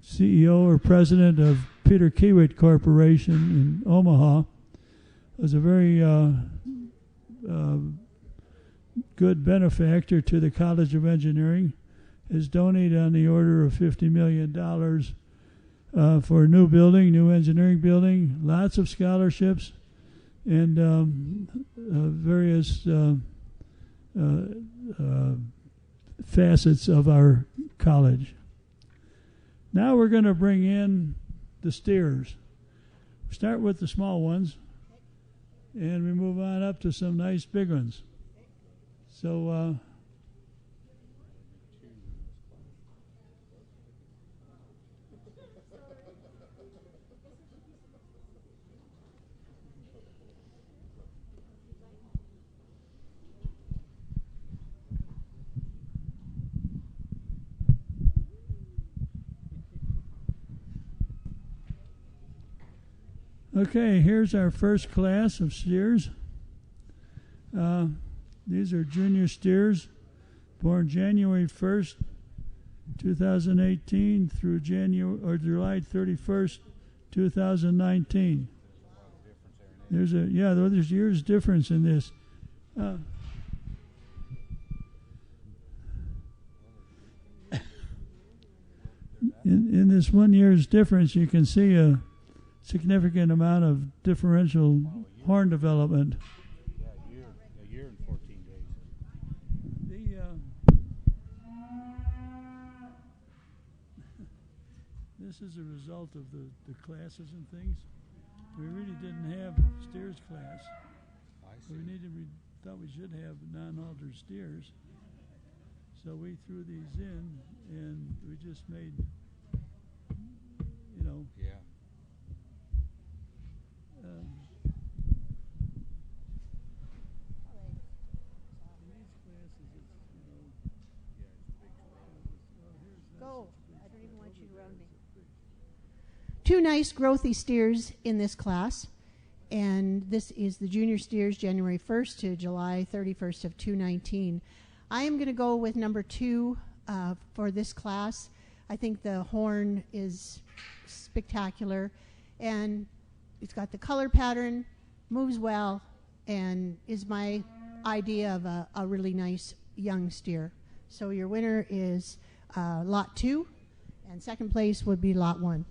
CEO or president of Peter Kiewit Corporation in Omaha. Was a very good benefactor to the College of Engineering. Has donated on the order of $50 million for a new building, new engineering building, lots of scholarships, and various facets of our college. Now we're going to bring in the steers. Start with the small ones, and we move on up to some nice big ones. So Okay, here's our first class of steers. These are junior steers born January 1st, 2018 through July 31st, 2019. There's years difference in this. In this 1 year's difference, you can see a significant amount of differential horn development. A year and 14 days. This is a result of the classes and things. We really didn't have steers class. We thought we should have non-haltered steers. So we threw these in, and we just made, Yeah. Go. I don't even want you around me. Two nice growthy steers in this class, and this is the junior steers January 1st to July 31st of 2019. I am going to go with number 2 for this class. I think the horn is spectacular, and it's got the color pattern, moves well, and is my idea of a really nice young steer. So your winner is lot 2, and second place would be lot 1.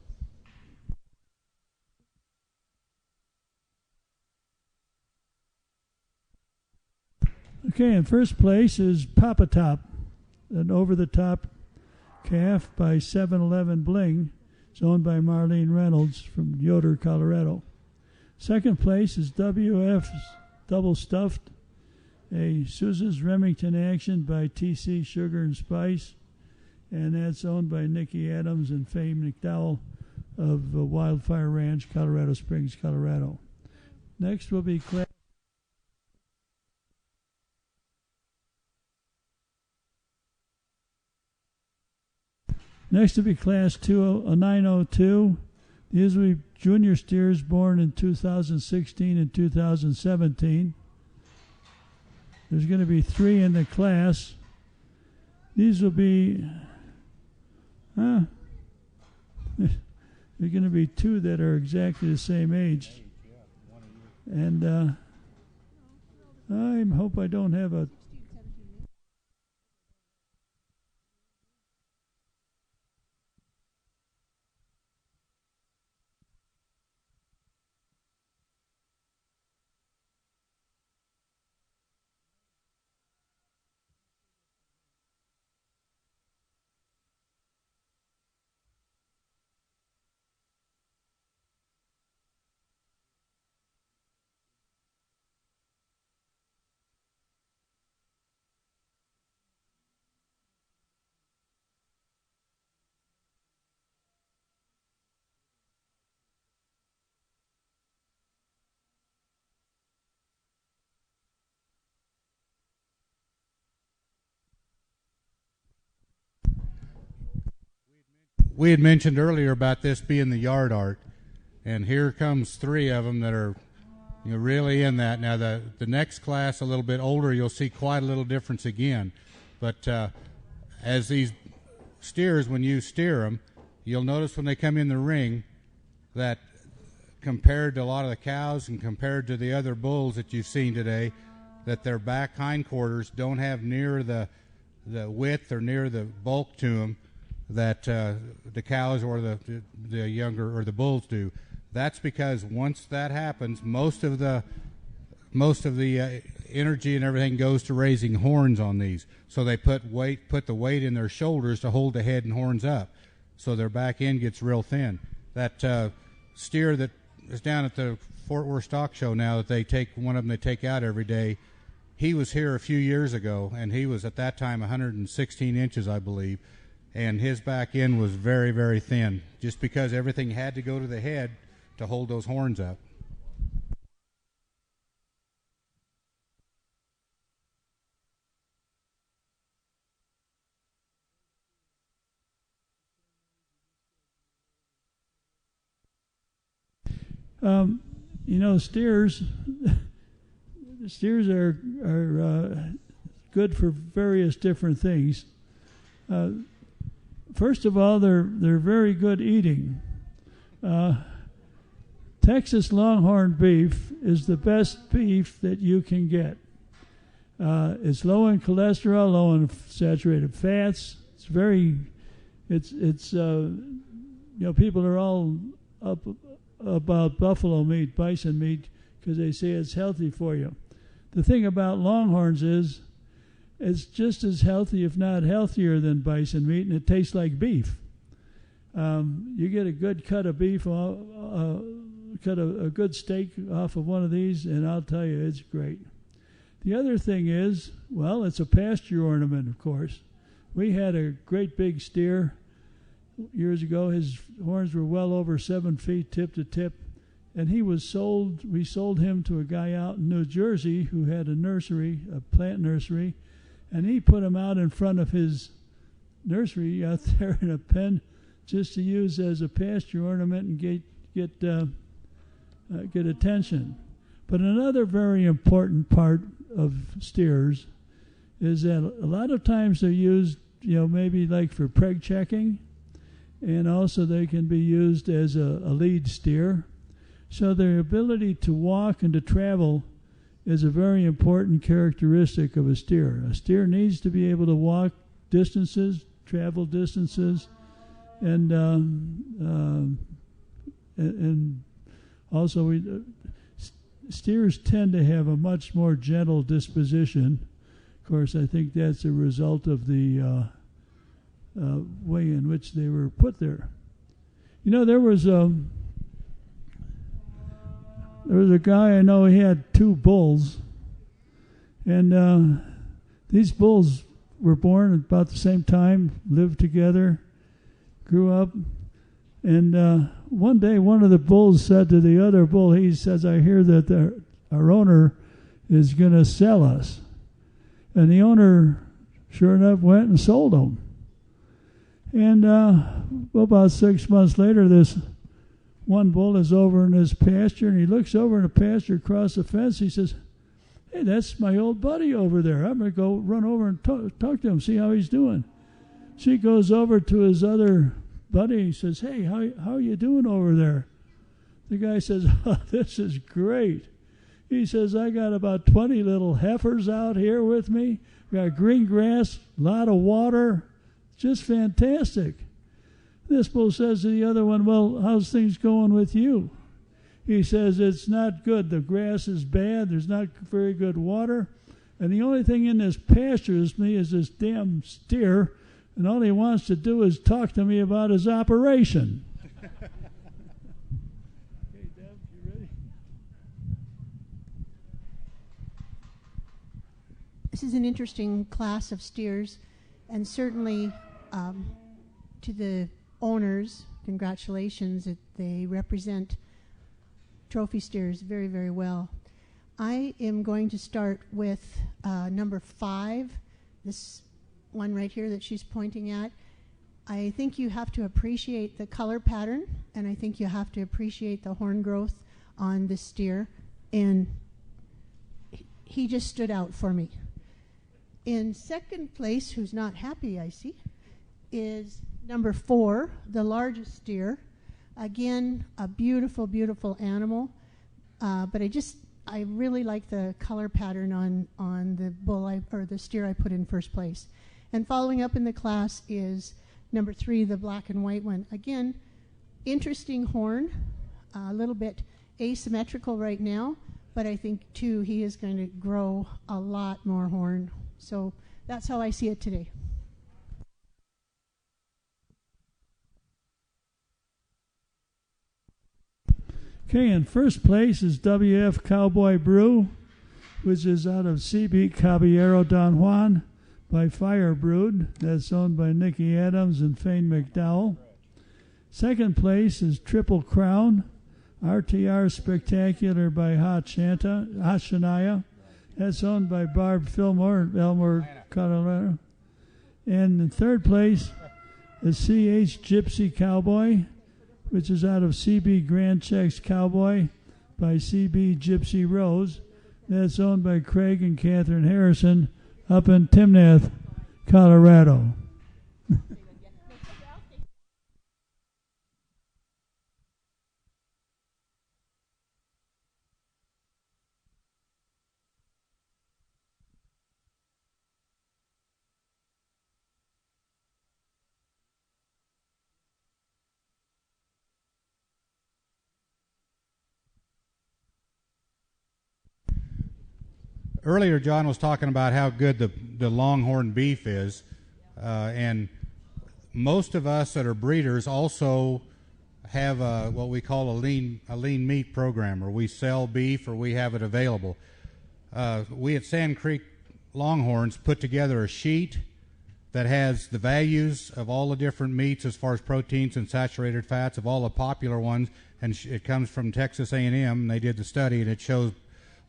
Okay, in first place is Papa Top, an over-the-top calf by 711 Bling. It's owned by Marlene Reynolds from Yoder, Colorado. Second place is WF's Double Stuffed, a Sousa's Remington Action by TC Sugar and Spice, and that's owned by Nikki Adams and Faye McDowell of Wildfire Ranch, Colorado Springs, Colorado. Next will be class. Next will be Class 902. These will be junior steers born in 2016 and 2017. There's going to be 3 in the class. These will be, there's going to be 2 that are exactly the same age. And I hope I don't have a We had mentioned earlier about this being the yard art, and here comes 3 of them that are really in that. Now the next class, a little bit older, you'll see quite a little difference again. But as these steers, when you steer them, you'll notice when they come in the ring that compared to a lot of the cows and compared to the other bulls that you've seen today, that their back hindquarters don't have near the width or near the bulk to them that the cows or the younger or the bulls do. That's because once that happens, most of the energy and everything goes to raising horns on these. So they put the weight in their shoulders to hold the head and horns up, so their back end gets real thin. That steer that is down at the Fort Worth Stock Show now, that they take out every day, he was here a few years ago, and he was at that time 116 inches, I believe. And his back end was very, very thin, just because everything had to go to the head to hold those horns up. Steers are good for various different things. First of all, they're very good eating. Texas Longhorn beef is the best beef that you can get. It's low in cholesterol, low in saturated fats. People are all up about buffalo meat, bison meat, because they say it's healthy for you. The thing about Longhorns is it's just as healthy, if not healthier, than bison meat, and it tastes like beef. You get a good cut of beef, cut a good steak off of one of these, and I'll tell you, it's great. The other thing is, well, it's a pasture ornament, of course. We had a great big steer years ago. His horns were well over 7 feet tip to tip, and we sold him to a guy out in New Jersey who had a nursery, a plant nursery, and he put him out in front of his nursery out there in a pen just to use as a pasture ornament and get attention. But another very important part of steers is that a lot of times they're used, maybe like for preg checking, and also they can be used as a lead steer. So their ability to walk and to travel is a very important characteristic of a steer. A steer needs to be able to walk distances, travel distances, and also steers tend to have a much more gentle disposition. Of course, I think that's a result of the way in which they were put there. There was a guy I know, he had 2 bulls, and these bulls were born at about the same time, lived together, grew up, and one day one of the bulls said to the other bull, he says, "I hear that our owner is going to sell us." And the owner, sure enough, went and sold them. And about 6 months later, this one bull is over in his pasture, and he looks over in the pasture across the fence. He says, "Hey, that's my old buddy over there. I'm going to go run over and talk to him, see how he's doing." She goes over to his other buddy. He says, "Hey, how are you doing over there?" The guy says, "Oh, this is great." He says, "I got about 20 little heifers out here with me. We got green grass, a lot of water, just fantastic." This bull says to the other one, "Well, how's things going with you?" He says, "It's not good. The grass is bad. There's not very good water. And the only thing in this pasture is this damn steer. And all he wants to do is talk to me about his operation." Okay, Deb, you ready? This is an interesting class of steers, and certainly to the owners, congratulations that they represent trophy steers very, very well. I am going to start with number 5, this one right here that she's pointing at. I think you have to appreciate the color pattern, and I think you have to appreciate the horn growth on this steer, and he just stood out for me. In second place, who's not happy, I see, is number 4, the largest steer. Again, a beautiful, beautiful animal, but I really like the color pattern on the the steer I put in first place. And following up in the class is number 3, the black and white one. Again, interesting horn, a little bit asymmetrical right now, but I think too he is going to grow a lot more horn. So that's how I see it today. Okay, in first place is WF Cowboy Brew, which is out of CB Caballero Don Juan by Fire Brood. That's owned by Nikki Adams and Fane McDowell. Second place is Triple Crown, RTR Spectacular by Hot Shania. That's owned by Barb Fillmore in Elmore, Colorado. And in third place is CH Gypsy Cowboy, which is out of CB Grand Checks Cowboy by CB Gypsy Rose. That's owned by Craig and Catherine Harrison up in Timnath, Colorado. Earlier, John was talking about how good the Longhorn beef is, and most of us that are breeders also have what we call a lean meat program, where we sell beef or we have it available. We at Sand Creek Longhorns put together a sheet that has the values of all the different meats as far as proteins and saturated fats of all the popular ones, and it comes from Texas A&M, and they did the study, and it shows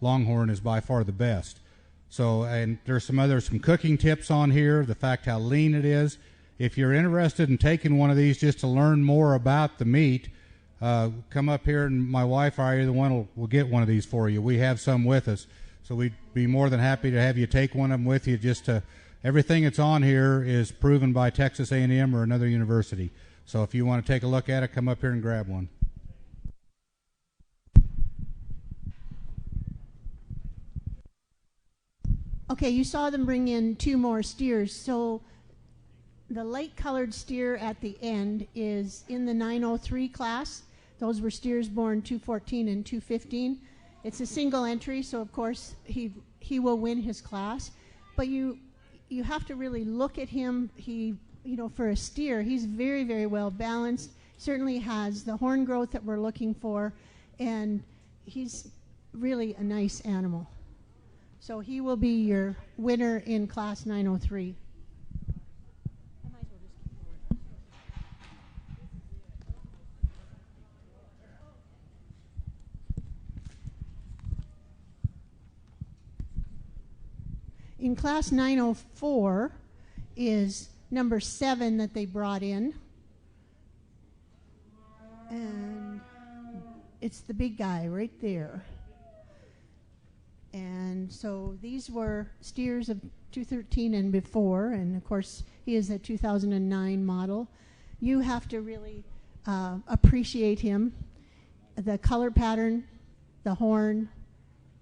Longhorn is by far the best. So, and there's some cooking tips on here, the fact how lean it is. If you're interested in taking one of these just to learn more about the meat, come up here, and my wife or I, either one will get one of these for you. We have some with us, so we'd be more than happy to have you take one of them with you. Everything that's on here is proven by Texas A&M or another university. So if you want to take a look at it, come up here and grab one. Okay, you saw them bring in 2 more steers. So the light-colored steer at the end is in the 903 class. Those were steers born 214 and 215. It's a single entry, so of course he will win his class. But you have to really look at him. For a steer, he's very, very well balanced. Certainly has the horn growth that we're looking for, and he's really a nice animal. So he will be your winner in class 903. In class 904 is number 7 that they brought in. And it's the big guy right there. And so these were steers of 213 and before, and of course he is a 2009 model. You have to really appreciate him. The color pattern, the horn,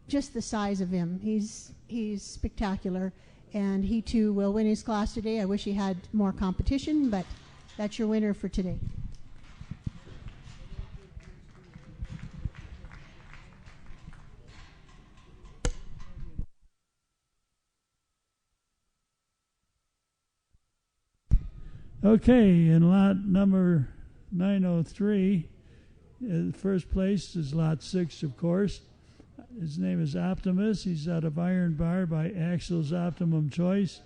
just the size of him. He's spectacular, and he too will win his class today. I wish he had more competition, but that's your winner for today. Okay, in lot number 903, first place is lot 6, of course. His name is Optimus. He's out of Iron Bar by Axel's Optimum Choice,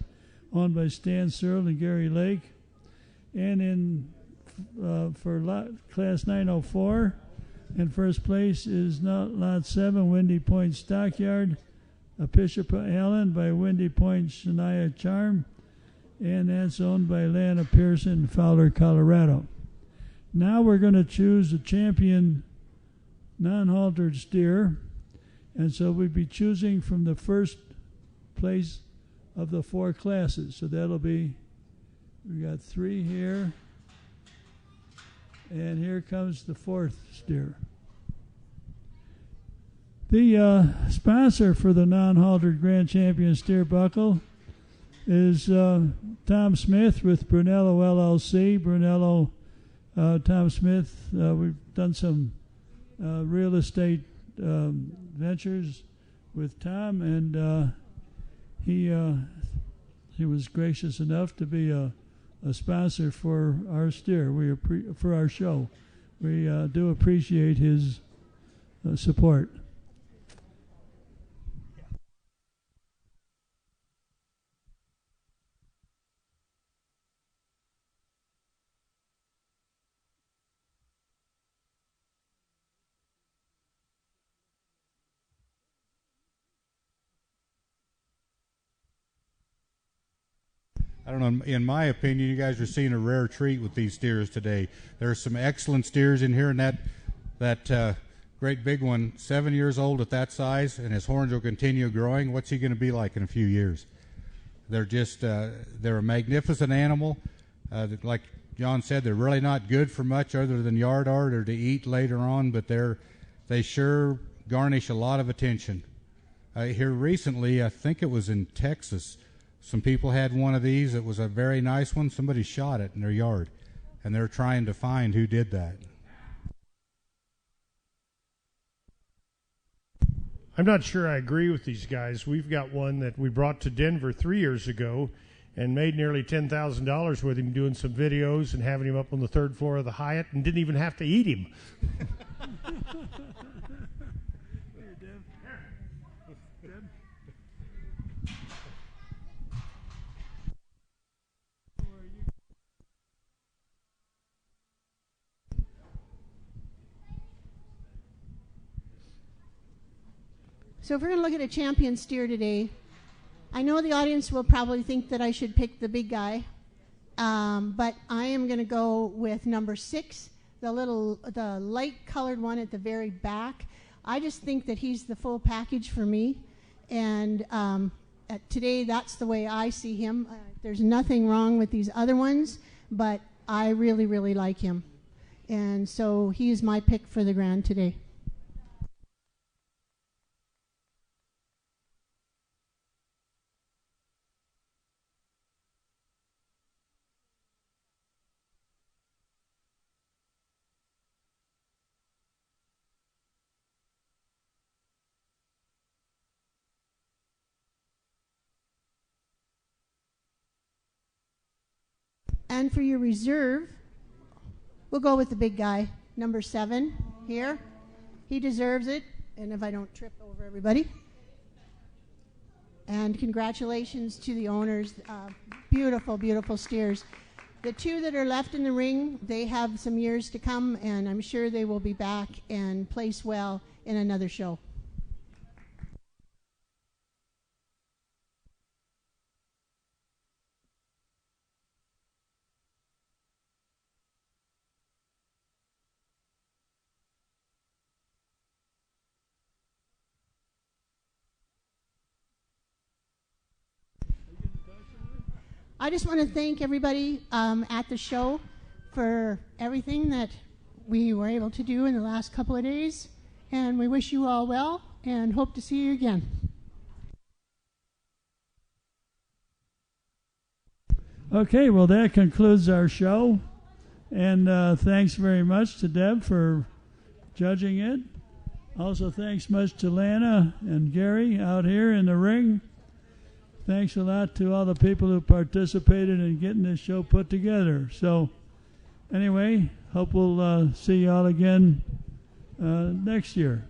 owned by Stan Searle and Gary Lake. And for class 904, in first place is lot 7, Windy Point Stockyard, Bishop Allen by Windy Point Shania Charm, and that's owned by Lana Pearson, Fowler, Colorado. Now we're going to choose a champion non-haltered steer, and so we'd be choosing from the first place of the 4 classes. So that'll be, we got 3 here, and here comes the 4th steer. The sponsor for the non-haltered Grand Champion Steer Buckle is Tom Smith with Brunello LLC. Brunello, Tom Smith, we've done some real estate ventures with Tom, and he was gracious enough to be a sponsor for our steer. For our show. We do appreciate his support. I don't know. In my opinion, you guys are seeing a rare treat with these steers today. There are some excellent steers in here, and that great big one, 7 years old at that size, and his horns will continue growing. What's he going to be like in a few years? They're just they're a magnificent animal. Like John said, they're really not good for much other than yard art or to eat later on, but they sure garnish a lot of attention. Here recently, I think it was in Texas, some people had one of these. It was a very nice one. Somebody shot it in their yard, and they're trying to find who did that. I'm not sure I agree with these guys. We've got one that we brought to Denver 3 years ago and made nearly $10,000 with him, doing some videos and having him up on the third floor of the Hyatt, and didn't even have to eat him. So if we're going to look at a champion steer today, I know the audience will probably think that I should pick the big guy, but I am going to go with number 6, the light colored one at the very back. I just think that he's the full package for me, and today that's the way I see him. There's nothing wrong with these other ones, but I really, really like him, and so he's my pick for the Grand today. And for your reserve, we'll go with the big guy, number 7 here. He deserves it, and if I don't trip over everybody. And congratulations to the owners. Beautiful, beautiful steers. The 2 that are left in the ring, they have some years to come, and I'm sure they will be back and place well in another show. I just want to thank everybody at the show for everything that we were able to do in the last couple of days, and we wish you all well and hope to see you again. Okay, well, that concludes our show, and thanks very much to Deb for judging it. Also, thanks much to Lana and Gary out here in the ring. Thanks a lot to all the people who participated in getting this show put together. So, anyway, hope we'll see you all again next year.